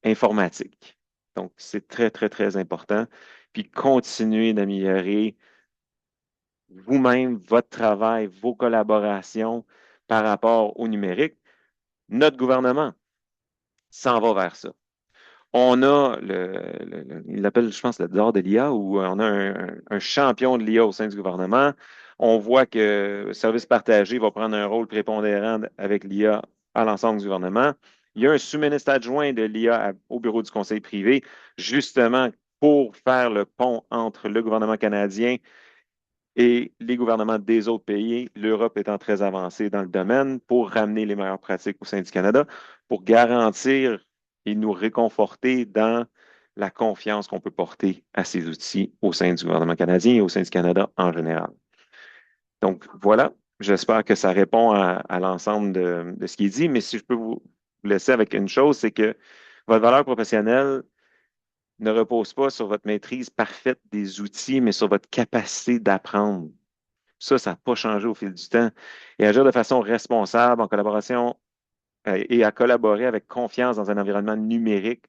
informatique. Donc, c'est très, très, très important. Puis, continuez d'améliorer vous-même, votre travail, vos collaborations par rapport au numérique. Notre gouvernement s'en va vers ça. On a il l'appelle, je pense, le dehors de l'IA, où on a un champion de l'IA au sein du gouvernement. On voit que le service partagé va prendre un rôle prépondérant avec l'IA à l'ensemble du gouvernement. Il y a un sous-ministre adjoint de l'IA au bureau du conseil privé, justement pour faire le pont entre le gouvernement canadien et les gouvernements des autres pays, l'Europe étant très avancée dans le domaine, pour ramener les meilleures pratiques au sein du Canada, pour garantir et nous réconforter dans la confiance qu'on peut porter à ces outils au sein du gouvernement canadien et au sein du Canada en général. Donc voilà, j'espère que ça répond à l'ensemble de ce qui est dit, mais si je peux vous laisser avec une chose, c'est que votre valeur professionnelle ne repose pas sur votre maîtrise parfaite des outils, mais sur votre capacité d'apprendre. Ça n'a pas changé au fil du temps. Et agir de façon responsable, en collaboration et à collaborer avec confiance dans un environnement numérique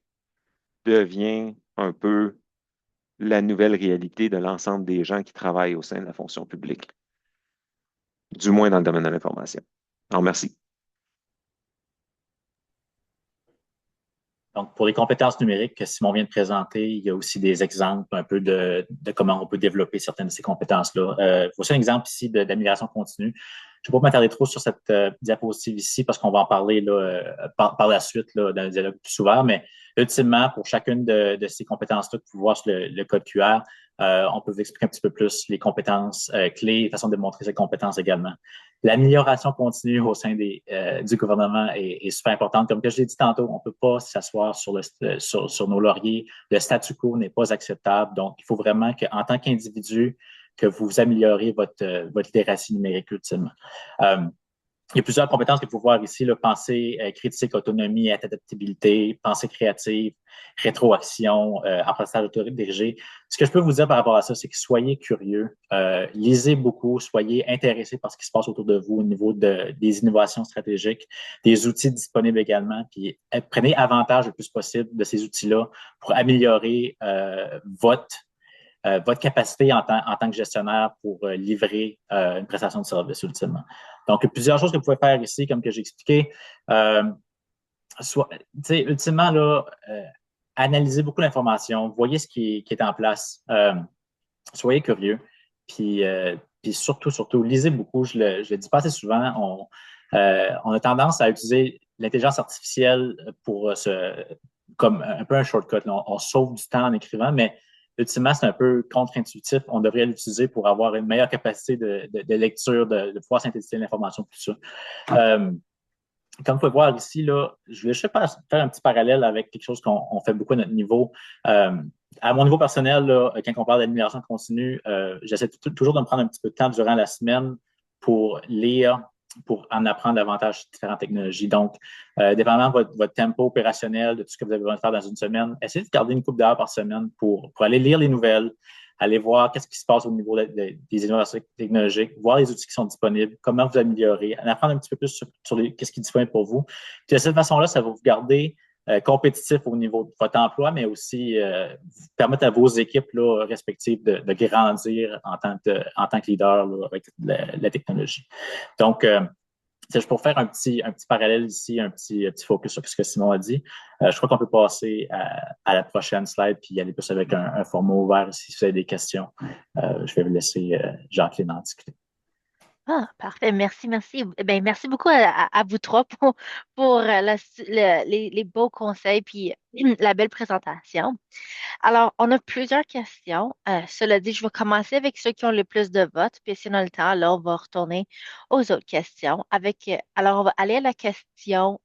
devient un peu la nouvelle réalité de l'ensemble des gens qui travaillent au sein de la fonction publique, du moins dans le domaine de l'information. Alors, merci. Donc, pour les compétences numériques que Simon vient de présenter, il y a aussi des exemples un peu de comment on peut développer certaines de ces compétences-là. Voici un exemple ici d'amélioration continue. Je ne vais pas m'attarder trop sur cette diapositive ici parce qu'on va en parler là, par la suite là, dans le dialogue plus souvent, mais ultimement, pour chacune de ces compétences-là que vous voyez sur le code QR, on peut vous expliquer un petit peu plus les compétences clés, façon de montrer ces compétences également. L'amélioration continue au sein du gouvernement est super importante. Comme que je l'ai dit tantôt, on ne peut pas s'asseoir sur nos lauriers. Le statu quo n'est pas acceptable. Donc, il faut vraiment qu'en tant qu'individu, que vous améliorez votre littératie numérique ultimement. Il y a plusieurs compétences que vous pouvez voir ici, là, pensée critique, autonomie, adaptabilité, pensée créative, rétroaction, apprentissage autodirigé. Ce que je peux vous dire par rapport à ça, c'est que soyez curieux, lisez beaucoup, soyez intéressés par ce qui se passe autour de vous au niveau des innovations stratégiques, des outils disponibles également, puis prenez avantage le plus possible de ces outils-là pour améliorer votre capacité en tant que gestionnaire pour livrer une prestation de service ultimement. Donc, plusieurs choses que vous pouvez faire ici, comme que j'ai expliqué. Ultimement, là, analysez beaucoup l'information, voyez ce qui est en place, soyez curieux, puis surtout, lisez beaucoup. Je le dis pas assez souvent, on a tendance à utiliser l'intelligence artificielle comme un peu un shortcut. On sauve du temps en écrivant, mais ultimement, c'est un peu contre-intuitif. On devrait l'utiliser pour avoir une meilleure capacité de lecture, de pouvoir synthétiser l'information plus ça. Comme vous pouvez voir ici, là, je voulais juste faire un petit parallèle avec quelque chose qu'on fait beaucoup à notre niveau. À mon niveau personnel, là, quand on parle d'amélioration continue, j'essaie toujours de me prendre un petit peu de temps durant la semaine pour lire, pour en apprendre davantage sur différentes technologies. Donc, dépendamment de votre tempo opérationnel, de tout ce que vous avez besoin de faire dans une semaine, essayez de garder une couple d'heures par semaine pour aller lire les nouvelles, aller voir qu'est-ce qui se passe au niveau des innovations technologiques, voir les outils qui sont disponibles, comment vous améliorer, en apprendre un petit peu plus sur qu'est-ce qui est disponible pour vous. Puis de cette façon-là, ça va vous garder compétitif au niveau de votre emploi, mais aussi permettre à vos équipes là, respectives de grandir en tant que leader là, avec la technologie. Donc, c'est juste pour faire un petit parallèle ici, un petit focus sur ce que Simon a dit. Je crois qu'on peut passer à la prochaine slide puis y aller plus avec un format ouvert si vous avez des questions. Je vais vous laisser Jacqueline en discuter. Ah, parfait. Merci, merci. Ben, merci beaucoup à vous trois pour les beaux conseils puis la belle présentation. Alors, on a plusieurs questions. Cela dit, je vais commencer avec ceux qui ont le plus de votes, puis si on a le temps, là, on va retourner aux autres questions. Alors, on va aller à la question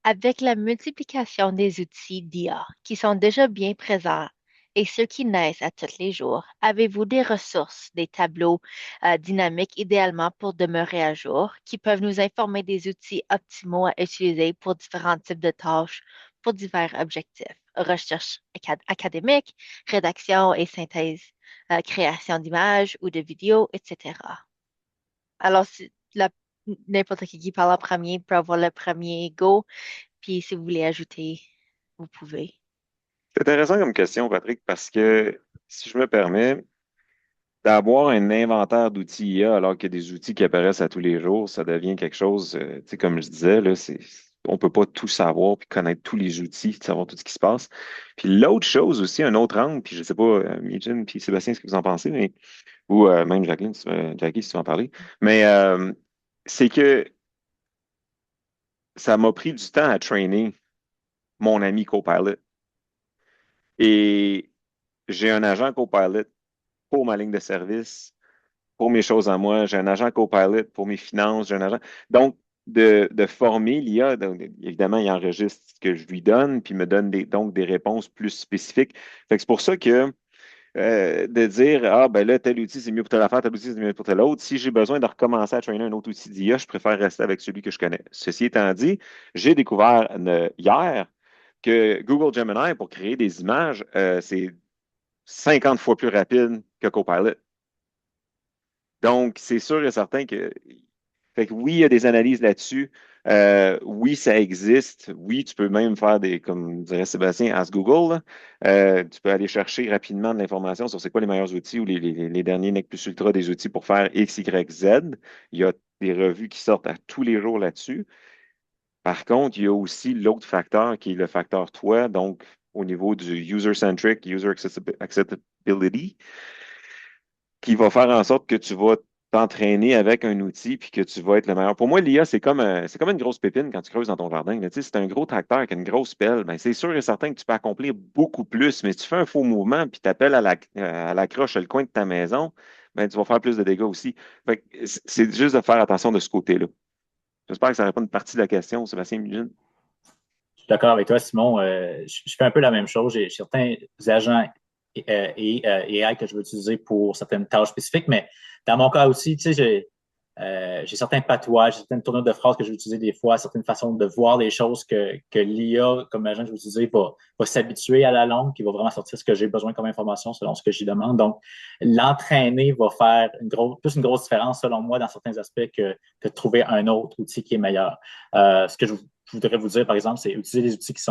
avec la multiplication des outils d'IA qui sont déjà bien présents et ceux qui naissent à tous les jours. Avez-vous des ressources, des tableaux dynamiques idéalement pour demeurer à jour, qui peuvent nous informer des outils optimaux à utiliser pour différents types de tâches, pour divers objectifs? Recherche académique, rédaction et synthèse, création d'images ou de vidéos, etc. Alors, n'importe qui parle en premier peut avoir le premier go. Puis si vous voulez ajouter, vous pouvez. C'est intéressant comme question, Patrick, parce que si je me permets, d'avoir un inventaire d'outils IA alors qu'il y a des outils qui apparaissent à tous les jours, ça devient quelque chose, tu sais, comme je disais, là, on peut pas tout savoir puis connaître tous les outils, savoir tout ce qui se passe. Puis l'autre chose aussi, un autre angle, puis je sais pas, Mijin puis Sébastien, ce que vous en pensez, mais, ou même Jacqueline, Jackie, si tu veux en parler, mais c'est que ça m'a pris du temps à trainer mon ami Copilot. Et j'ai un agent Copilot pour ma ligne de service, pour mes choses à moi. J'ai un agent Copilot pour mes finances. J'ai un agent. Donc, de former l'IA, évidemment, il enregistre ce que je lui donne, puis me donne donc des réponses plus spécifiques. Fait que c'est pour ça que de dire, ah, ben là, tel outil, c'est mieux pour telle affaire, tel outil, c'est mieux pour tel autre. Si j'ai besoin de recommencer à traîner un autre outil d'IA, je préfère rester avec celui que je connais. Ceci étant dit, j'ai découvert hier que Google Gemini, pour créer des images, c'est 50 fois plus rapide que Copilot. Donc, c'est sûr et certain que, fait que oui, il y a des analyses là-dessus. Oui, ça existe. Oui, tu peux même faire des, comme dirait Sébastien, Ask Google, là. Tu peux aller chercher rapidement de l'information sur c'est quoi les meilleurs outils ou les derniers NEC plus ultra des outils pour faire X, Y, Z. Il y a des revues qui sortent à tous les jours là-dessus. Par contre, il y a aussi l'autre facteur qui est le facteur toi, donc au niveau du user-centric, accessibility, qui va faire en sorte que tu vas t'entraîner avec un outil puis que tu vas être le meilleur. Pour moi, l'IA, c'est comme une grosse pépine quand tu creuses dans ton jardin. Là. Tu sais, c'est un gros tracteur avec une grosse pelle. Ben, c'est sûr et certain que tu peux accomplir beaucoup plus, mais si tu fais un faux mouvement puis tu appelles à la croche sur le coin de ta maison, ben, tu vas faire plus de dégâts aussi. Fait que c'est juste de faire attention de ce côté-là. J'espère que ça répond une partie de la question, Sébastien Mugine. Je suis d'accord avec toi, Simon. Je fais un peu la même chose. J'ai certains agents et AI que je veux utiliser pour certaines tâches spécifiques, mais dans mon cas aussi, tu sais, j'ai certains patois, certaines tournures de phrases que je vais utiliser des fois, certaines façons de voir les choses que l'IA, comme agent que je vais utiliser, va s'habituer à la langue, puis va vraiment sortir ce que j'ai besoin comme information selon ce que j'y demande. Donc, l'entraîner va faire plus une grosse différence, selon moi, dans certains aspects que de trouver un autre outil qui est meilleur. Ce que je voudrais vous dire, par exemple, c'est utiliser les outils qui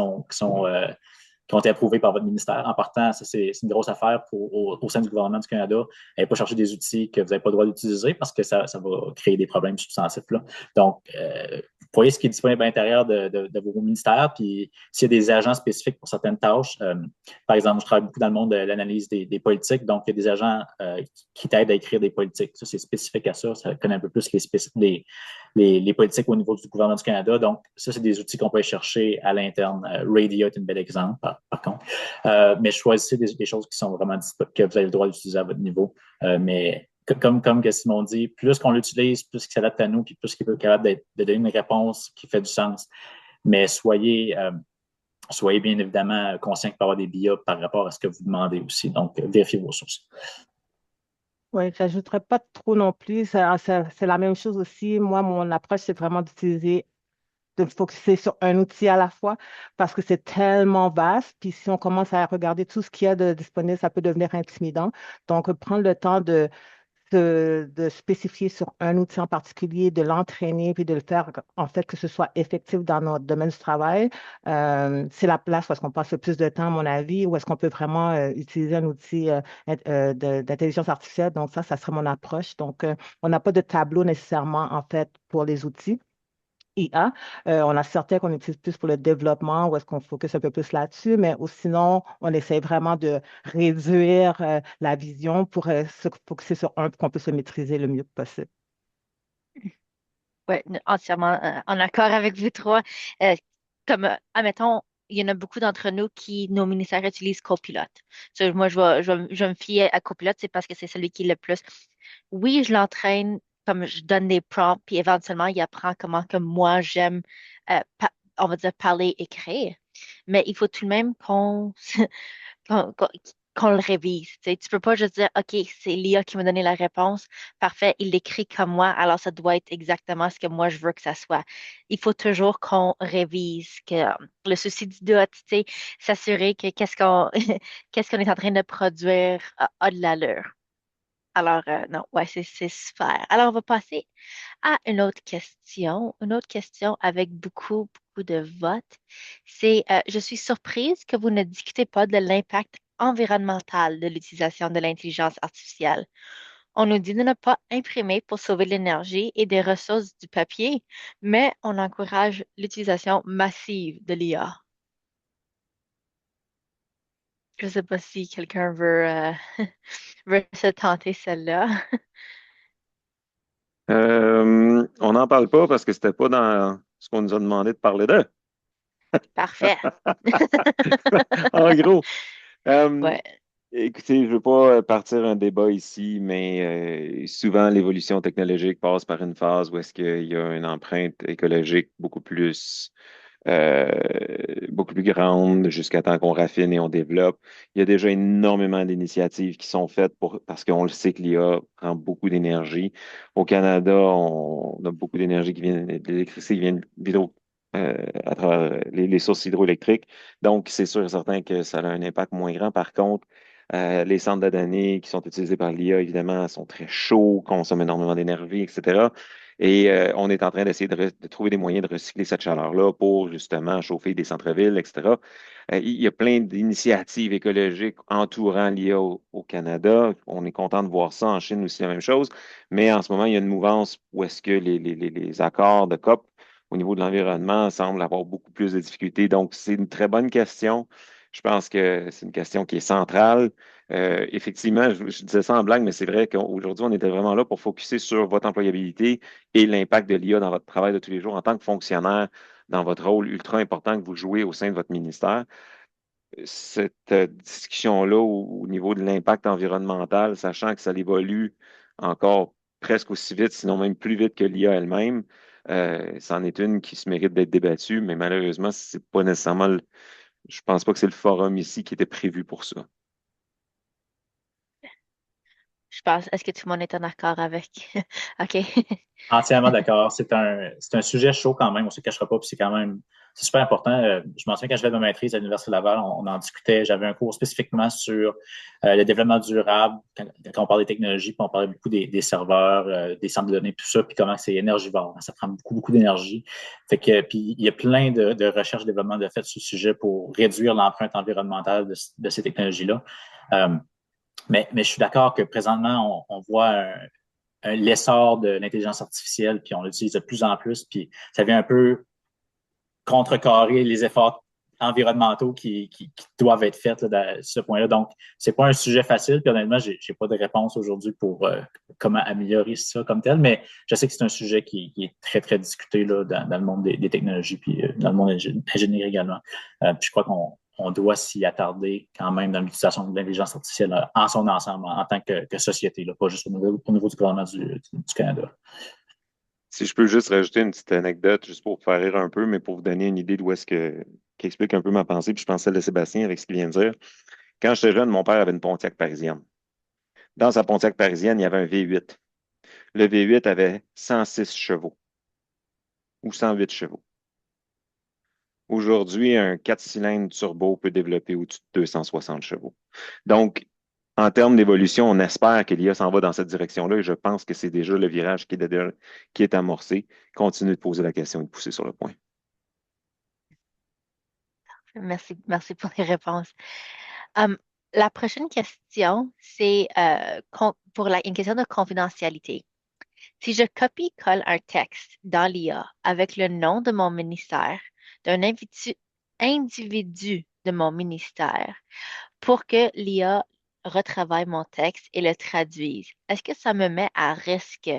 ont été approuvés par votre ministère. En partant, ça, c'est une grosse affaire au sein du gouvernement du Canada. Et pas chercher des outils que vous n'avez pas le droit d'utiliser parce que ça va créer des problèmes substantifs. Là. Donc, vous voyez ce qui est disponible à l'intérieur de vos ministères. Puis, s'il y a des agents spécifiques pour certaines tâches, par exemple, je travaille beaucoup dans le monde de l'analyse des politiques. Donc, il y a des agents qui t'aident à écrire des politiques. Ça, c'est spécifique à ça. Ça connaît un peu plus les politiques au niveau du gouvernement du Canada. Donc, ça, c'est des outils qu'on peut aller chercher à l'interne. Radio est un bel exemple, par contre. Mais choisissez des choses qui sont vraiment disponibles, que vous avez le droit d'utiliser à votre niveau. Mais comme que Simon dit, plus qu'on l'utilise, plus qu'il s'adapte à nous, puis plus qu'il peut être capable de donner une réponse qui fait du sens. Mais soyez bien évidemment conscient qu'il peut y avoir des biais par rapport à ce que vous demandez aussi. Donc, vérifiez vos sources. Oui, je n'ajouterais pas trop non plus. C'est la même chose aussi. Moi, mon approche, c'est vraiment de focuser sur un outil à la fois parce que c'est tellement vaste. Puis si on commence à regarder tout ce qu'il y a de disponible, ça peut devenir intimidant. Donc, prendre le temps de spécifier sur un outil en particulier, de l'entraîner, puis de le faire, en fait, que ce soit effectif dans notre domaine du travail, c'est la place où est-ce qu'on passe le plus de temps, à mon avis, où est-ce qu'on peut vraiment utiliser un outil d'intelligence artificielle. Donc, ça serait mon approche. Donc, on n'a pas de tableau nécessairement, en fait, pour les outils. IA. On a certains qu'on utilise plus pour le développement, ou est-ce qu'on focus un peu plus là-dessus, mais sinon, on essaie vraiment de réduire la vision pour se focuser sur un pour qu'on puisse le maîtriser le mieux possible. Oui, entièrement en accord avec vous trois. Admettons, il y en a beaucoup d'entre nous qui, nos ministères utilisent Copilot. Moi, je vais me fier à Copilot, c'est parce que c'est celui qui est le plus. Oui, je l'entraîne comme je donne des prompts, puis éventuellement, il apprend comment que moi, j'aime, on va dire, parler, écrire. Mais il faut tout de même qu'on qu'on- qu'on le révise. Tu sais, tu peux pas juste dire, OK, c'est l'IA qui m'a donné la réponse. Parfait, il l'écrit comme moi, alors ça doit être exactement ce que moi je veux que ça soit. Il faut toujours qu'on révise, que le souci du doute, tu sais, s'assurer que qu'est-ce qu'on est en train de produire a de l'allure. Alors, non, ouais, c'est super. Alors, on va passer à une autre question avec beaucoup, beaucoup de votes. C'est, je suis surprise que vous ne discutez pas de l'impact environnemental de l'utilisation de l'intelligence artificielle. On nous dit de ne pas imprimer pour sauver l'énergie et des ressources du papier, mais on encourage l'utilisation massive de l'IA. Je ne sais pas si quelqu'un veut se tenter celle-là. On n'en parle pas parce que c'était pas dans ce qu'on nous a demandé de parler de. Parfait. En gros. Euh, Ouais. Écoutez, je ne veux pas partir un débat ici, mais souvent l'évolution technologique passe par une phase où est-ce qu'il y a une empreinte écologique beaucoup plus euh, beaucoup plus grande jusqu'à temps qu'on raffine et on développe. Il y a déjà énormément d'initiatives qui sont faites parce qu'on le sait que l'IA prend beaucoup d'énergie. Au Canada, on a beaucoup d'énergie qui vient, de l'électricité qui vient à travers les sources hydroélectriques. Donc, c'est sûr et certain que ça a un impact moins grand. Par contre, les centres de données qui sont utilisés par l'IA, évidemment, sont très chauds, consomment énormément d'énergie, etc. Et on est en train d'essayer de trouver des moyens de recycler cette chaleur-là pour justement chauffer des centres-villes, etc. Il y a plein d'initiatives écologiques entourant l'IA au Canada. On est content de voir ça en Chine aussi, la même chose. Mais en ce moment, il y a une mouvance où est-ce que les accords de COP au niveau de l'environnement semblent avoir beaucoup plus de difficultés. Donc, c'est une très bonne question. Je pense que c'est une question qui est centrale. Effectivement, je disais ça en blague, mais c'est vrai qu'aujourd'hui, on était vraiment là pour focuser sur votre employabilité et l'impact de l'IA dans votre travail de tous les jours en tant que fonctionnaire, dans votre rôle ultra important que vous jouez au sein de votre ministère. Cette discussion-là au niveau de l'impact environnemental, sachant que ça évolue encore presque aussi vite, sinon même plus vite que l'IA elle-même, c'en est une qui se mérite d'être débattue, mais malheureusement, c'est pas nécessairement je pense pas que c'est le forum ici qui était prévu pour ça. Je pense, est-ce que tout le monde est en accord avec? OK. Entièrement d'accord. C'est un sujet chaud quand même, on ne se cachera pas, puis c'est super important. Je m'en souviens quand je faisais ma maîtrise à l'Université Laval, on en discutait. J'avais un cours spécifiquement sur le développement durable, quand on parle des technologies, puis on parlait beaucoup des serveurs, des centres de données, tout ça, puis comment c'est énergivore. Ça prend beaucoup, beaucoup d'énergie. Fait que, puis il y a plein de recherches et développements de fait sur le sujet pour réduire l'empreinte environnementale de ces technologies-là. Euh, mais je suis d'accord que présentement, on voit l'essor de l'intelligence artificielle, puis on l'utilise de plus en plus, puis ça vient un peu contrecarrer les efforts environnementaux qui doivent être faits là, à ce point-là. Donc, c'est pas un sujet facile, puis honnêtement, j'ai pas de réponse aujourd'hui pour comment améliorer ça comme tel, mais je sais que c'est un sujet qui est très, très discuté là, dans le monde des technologies, puis dans le monde ingénierie également. Puis je crois qu'on doit s'y attarder quand même dans l'utilisation de l'intelligence artificielle en son ensemble, en tant que société, là, pas juste au niveau du gouvernement du Canada. Si je peux juste rajouter une petite anecdote, juste pour vous faire rire un peu, mais pour vous donner une idée d'où est-ce qui explique un peu ma pensée, puis je pense celle de Sébastien avec ce qu'il vient de dire. Quand j'étais jeune, mon père avait une Pontiac parisienne. Dans sa Pontiac parisienne, il y avait un V8. Le V8 avait 106 chevaux ou 108 chevaux. Aujourd'hui, un 4 cylindres turbo peut développer au-dessus de 260 chevaux. Donc, en termes d'évolution, on espère que l'IA s'en va dans cette direction-là et je pense que c'est déjà le virage qui est amorcé. Continuez de poser la question et de pousser sur le point. Merci pour les réponses. Um, la prochaine question, c'est une question de confidentialité. Si je copie-colle un texte dans l'IA avec le nom de mon ministère, d'un individu de mon ministère, pour que l'IA retravaille mon texte et le traduise, est-ce que ça met à risque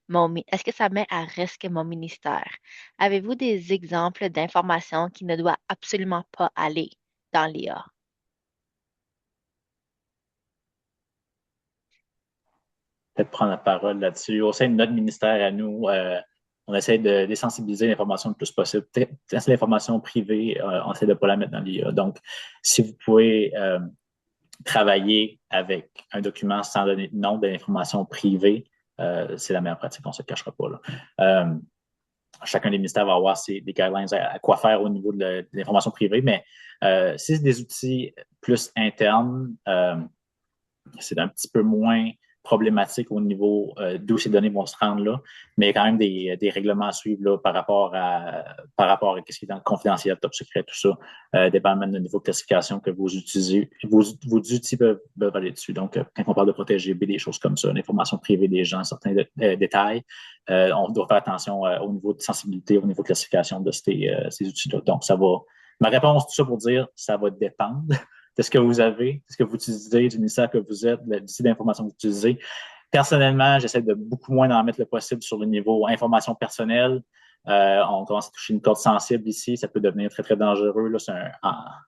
mon ministère? Avez-vous des exemples d'informations qui ne doivent absolument pas aller dans l'IA? Peut-être prendre la parole là-dessus. Au sein de notre ministère à nous, on essaie de désensibiliser l'information le plus possible. L'information privée, on essaie de ne pas la mettre dans l'IA. Donc, si vous pouvez travailler avec un document sans donner de nom de l'information privée, c'est la meilleure pratique, on ne se cachera pas. Là. Chacun des ministères va avoir des guidelines à quoi faire au niveau de l'information privée, mais si c'est des outils plus internes, c'est un petit peu moins problématique au niveau d'où ces données vont se rendre là, mais il y a quand même des règlements à suivre là, par rapport à ce qui est dans le confidentiel, top secret, tout ça, dépendamment du niveau de classification que vous utilisez. Vos outils peuvent aller dessus. Donc, quand on parle de protéger des choses comme ça, l'information privée des gens, certains détails, on doit faire attention au niveau de sensibilité, au niveau de classification de ces outils-là. Donc, ça va. Ma réponse, tout ça pour dire, ça va dépendre de ce que vous avez, de ce que vous utilisez, du ministère que vous êtes, du type d'information que vous utilisez. Personnellement, j'essaie de beaucoup moins d'en mettre le possible sur le niveau information personnelle. On commence à toucher une corde sensible ici, ça peut devenir très, très dangereux. Là, c'est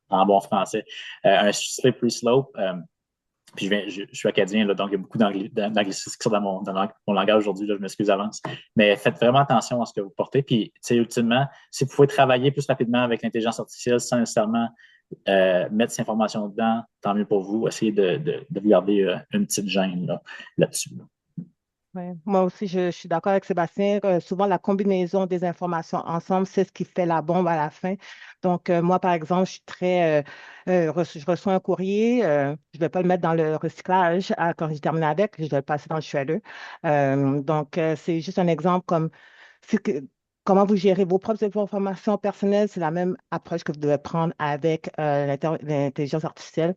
en bon français. Un slippery slope. Puis je suis acadien, là, donc il y a beaucoup d'anglicisme qui sont dans mon langage aujourd'hui, là, je m'excuse d'avance. Mais faites vraiment attention à ce que vous portez. Puis, ultimement, si vous pouvez travailler plus rapidement avec l'intelligence artificielle sans nécessairement mettre ces informations dedans, tant mieux pour vous. Essayez de vous garder une petite gêne là-dessus. Ouais. Moi aussi, je suis d'accord avec Sébastien. Souvent, la combinaison des informations ensemble, c'est ce qui fait la bombe à la fin. Donc, moi, par exemple, je suis je reçois un courrier, je ne vais pas le mettre dans le recyclage quand j'ai terminé avec, je vais le passer dans le shredder. Donc, c'est juste un exemple comme c'est que- comment vous gérez vos propres informations personnelles. C'est la même approche que vous devez prendre avec l'intelligence artificielle.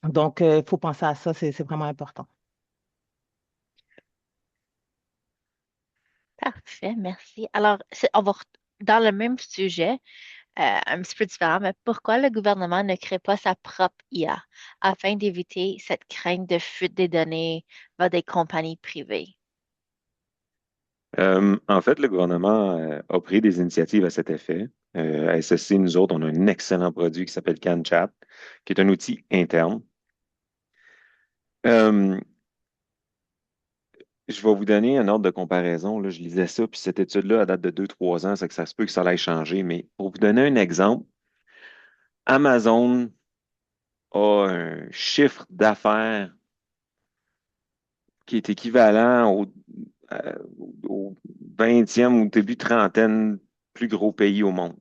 Donc, il faut penser à ça, c'est vraiment important. Parfait, merci. Alors, dans le même sujet, un petit peu différent, mais pourquoi le gouvernement ne crée pas sa propre IA afin d'éviter cette crainte de fuite des données vers des compagnies privées? En fait, le gouvernement a pris des initiatives à cet effet. À SSC, nous autres, on a un excellent produit qui s'appelle CanChat, qui est un outil interne. Euh, je vais vous donner un ordre de comparaison. Là, je lisais ça, puis cette étude-là, elle date de 2, 3 ans, c'est que ça se peut que ça aille changer. Mais pour vous donner un exemple, Amazon a un chiffre d'affaires qui est équivalent euh, au 20e ou début trentaine plus gros pays au monde.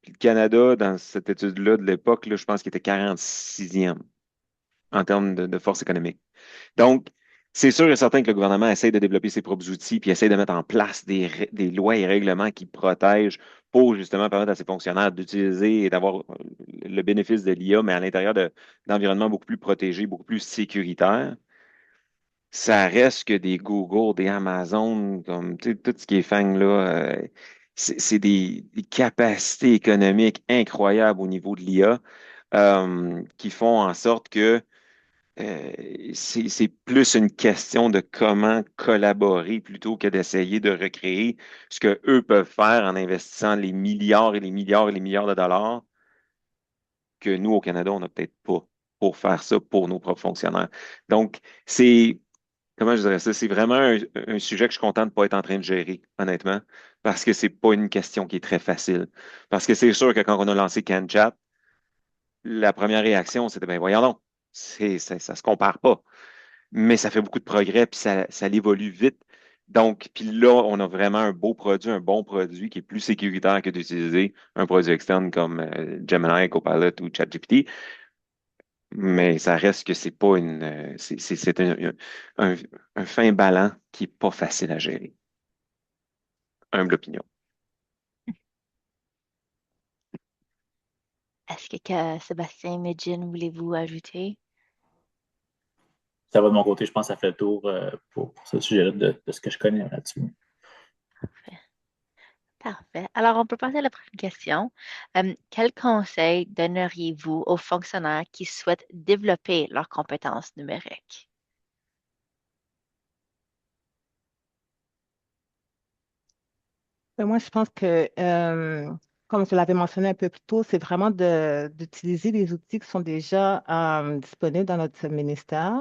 Puis le Canada, dans cette étude-là de l'époque, là, je pense qu'il était 46e en termes de force économique. Donc, c'est sûr et certain que le gouvernement essaie de développer ses propres outils, puis essaie de mettre en place des lois et règlements qui protègent pour justement permettre à ses fonctionnaires d'utiliser et d'avoir le bénéfice de l'IA, mais à l'intérieur d'environnements beaucoup plus protégés, beaucoup plus sécuritaires. Ça reste que des Google, des Amazon, comme tu sais, tout ce qui est FANG là, c'est des capacités économiques incroyables au niveau de l'IA qui font en sorte que c'est plus une question de comment collaborer plutôt que d'essayer de recréer ce que eux peuvent faire en investissant les milliards et les milliards et les milliards de dollars que nous, au Canada, on n'a peut-être pas pour faire ça pour nos propres fonctionnaires. Donc, comment je dirais ça, c'est vraiment un sujet que je suis content de ne pas être en train de gérer, honnêtement, parce que c'est pas une question qui est très facile. Parce que c'est sûr que quand on a lancé CanChat, la première réaction, c'était, ben voyons donc, ça se compare pas. Mais ça fait beaucoup de progrès, puis ça évolue vite. Donc, puis là, on a vraiment un beau produit, un bon produit qui est plus sécuritaire que d'utiliser un produit externe comme Gemini, Copilot ou ChatGPT. Mais ça reste que c'est pas c'est un, un fin ballon qui est pas facile à gérer. Humble opinion. Est-ce Sébastien, Medjin, voulez-vous ajouter? Ça va de mon côté, je pense que ça fait le tour pour ce sujet-là de ce que je connais là-dessus. Parfait. Parfait. Alors, on peut passer à la prochaine question. Quel conseil donneriez-vous aux fonctionnaires qui souhaitent développer leurs compétences numériques? Moi, je pense que, comme je l'avais mentionné un peu plus tôt, c'est vraiment d'utiliser les outils qui sont déjà disponibles dans notre ministère.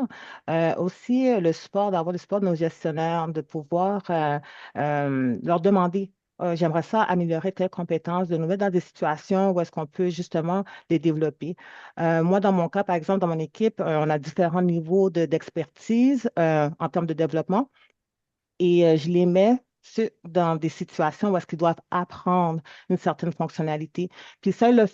Aussi, d'avoir le support de nos gestionnaires, de pouvoir leur demander. J'aimerais ça améliorer telle compétence, de nous mettre dans des situations où est-ce qu'on peut justement les développer. Moi, dans mon cas, par exemple, dans mon équipe, on a différents niveaux d'expertise en termes de développement et je les mets dans des situations où est-ce qu'ils doivent apprendre une certaine fonctionnalité. Puis ça, le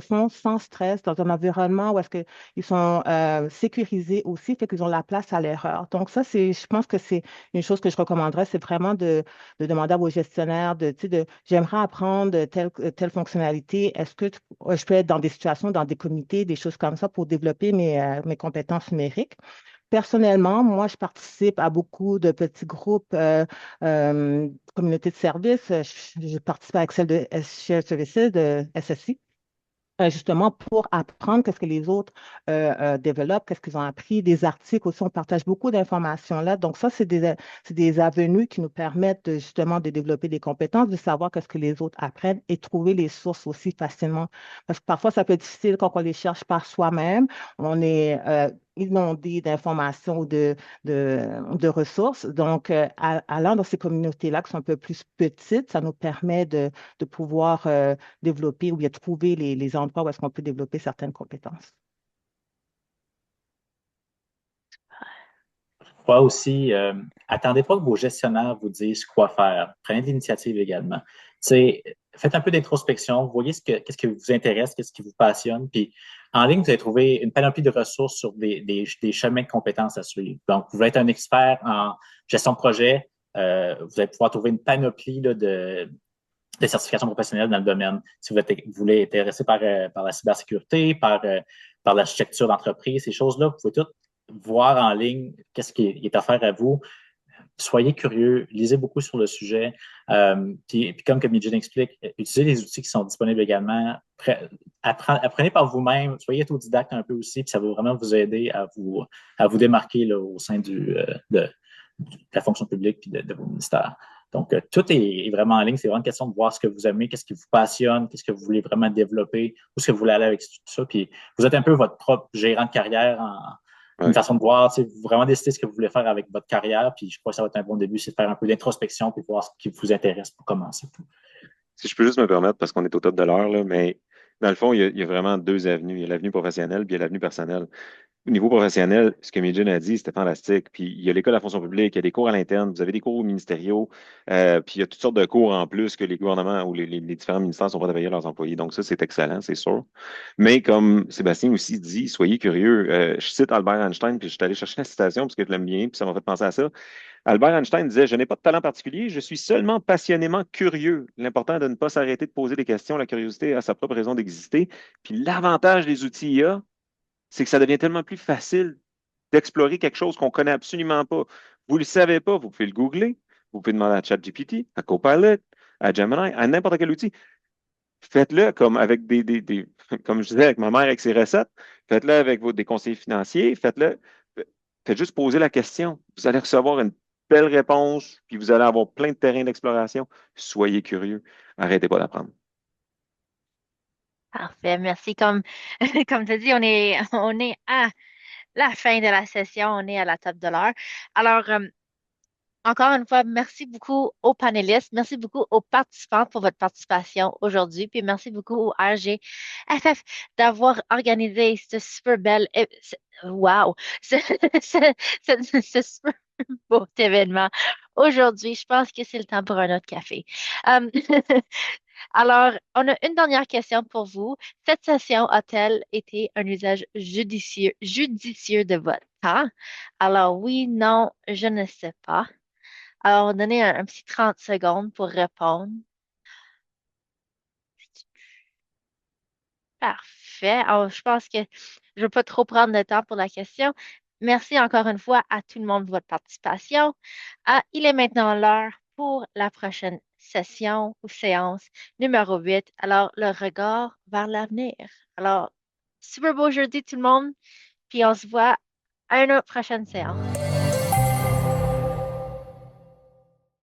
font sans stress, dans un environnement où est-ce qu'ils sont sécurisés aussi, fait qu'ils ont la place à l'erreur. Donc ça, je pense que c'est une chose que je recommanderais, c'est vraiment de demander à vos gestionnaires tu sais, j'aimerais apprendre telle fonctionnalité. Est-ce que je peux être dans des situations, dans des comités, des choses comme ça pour développer mes compétences numériques? Personnellement, moi, je participe à beaucoup de petits groupes, communautés de services. Je participe à celle de Shared Services, de SSI. justement pour apprendre qu'est-ce que les autres développent, qu'est-ce qu'ils ont appris, des articles aussi, on partage beaucoup d'informations là. Donc ça, c'est des avenues qui nous permettent justement de développer des compétences, de savoir qu'est-ce que les autres apprennent et trouver les sources aussi facilement. Parce que parfois, ça peut être difficile quand on les cherche par soi-même. On est inondé d'informations ou de ressources. Donc, allant dans ces communautés-là qui sont un peu plus petites, ça nous permet de pouvoir développer ou bien trouver les endroits où est-ce qu'on peut développer certaines compétences. Je crois aussi, attendez pas que vos gestionnaires vous disent quoi faire. Prenez de l'initiative également. Tu faites un peu d'introspection, voyez qu'est-ce qui vous intéresse, qu'est-ce qui vous passionne. Puis en ligne, vous allez trouver une panoplie de ressources sur des chemins de compétences à suivre. Donc, vous voulez être un expert en gestion de projet, vous allez pouvoir trouver une panoplie là, de certifications professionnelles dans le domaine. Si vous voulez être intéressé par la cybersécurité, par l'architecture d'entreprise, ces choses-là, vous pouvez tout voir en ligne qu'est-ce qui est offert à vous. Soyez curieux, lisez beaucoup sur le sujet. Puis comme Eugene explique, utilisez les outils qui sont disponibles également. Apprenez par vous-même, soyez autodidacte un peu aussi, puis ça va vraiment vous aider à vous démarquer là, au sein de la fonction publique puis de vos ministères. Donc, tout est vraiment en ligne. C'est vraiment une question de voir ce que vous aimez, qu'est-ce qui vous passionne, qu'est-ce que vous voulez vraiment développer, où est-ce que vous voulez aller avec tout ça. Puis, vous êtes un peu votre propre gérant de carrière une façon de voir, vous vraiment décider ce que vous voulez faire avec votre carrière. Puis, je crois que ça va être un bon début, c'est de faire un peu d'introspection puis voir ce qui vous intéresse pour commencer. Si je peux juste me permettre, parce qu'on est au top de l'heure, là, mais dans le fond, il y a vraiment deux avenues. Il y a l'avenue professionnelle, puis il y a l'avenue personnelle. Au niveau professionnel, ce que Mijin a dit, c'était fantastique. Puis il y a l'école de la fonction publique, il y a des cours à l'interne, vous avez des cours ministériaux, puis il y a toutes sortes de cours en plus que les gouvernements ou les différents ministères sont pas à payer leurs employés. Donc ça, c'est excellent, c'est sûr. Mais comme Sébastien aussi dit, soyez curieux. Je cite Albert Einstein, puis je suis allé chercher la citation parce que je l'aime bien, puis ça m'a fait penser à ça. Albert Einstein disait, je n'ai pas de talent particulier, je suis seulement passionnément curieux. L'important est de ne pas s'arrêter de poser des questions. La curiosité a sa propre raison d'exister. Puis l'avantage des outils IA, c'est que ça devient tellement plus facile d'explorer quelque chose qu'on connaît absolument pas. Vous ne le savez pas, vous pouvez le googler, vous pouvez demander à ChatGPT, à Copilot, à Gemini, à n'importe quel outil. Faites-le comme avec comme je disais, avec ma mère avec ses recettes, faites-le avec des conseillers financiers, faites juste poser la question. Vous allez recevoir une belle réponse, puis vous allez avoir plein de terrains d'exploration. Soyez curieux. Arrêtez pas d'apprendre. Parfait, merci. Comme tu as dit, on est à la fin de la session, on est à la table de l'heure. Alors, encore une fois, merci beaucoup aux panélistes, merci beaucoup aux participants pour votre participation aujourd'hui, puis merci beaucoup au RGFF d'avoir organisé ce super bel, wow, ce, ce super beau événement aujourd'hui. Je pense que c'est le temps pour un autre café. Euh, Alors, on a une dernière question pour vous. Cette session a-t-elle été un usage judicieux de votre temps? Alors, oui, non, je ne sais pas. Alors, donnez un petit 30 secondes pour répondre. Parfait. Alors, je pense que je ne vais pas trop prendre de temps pour la question. Merci encore une fois à tout le monde pour votre participation. Il est maintenant l'heure pour la prochaine session ou séance numéro 8. Alors, le regard vers l'avenir. Alors, super beau jeudi tout le monde, puis on se voit à une autre prochaine séance.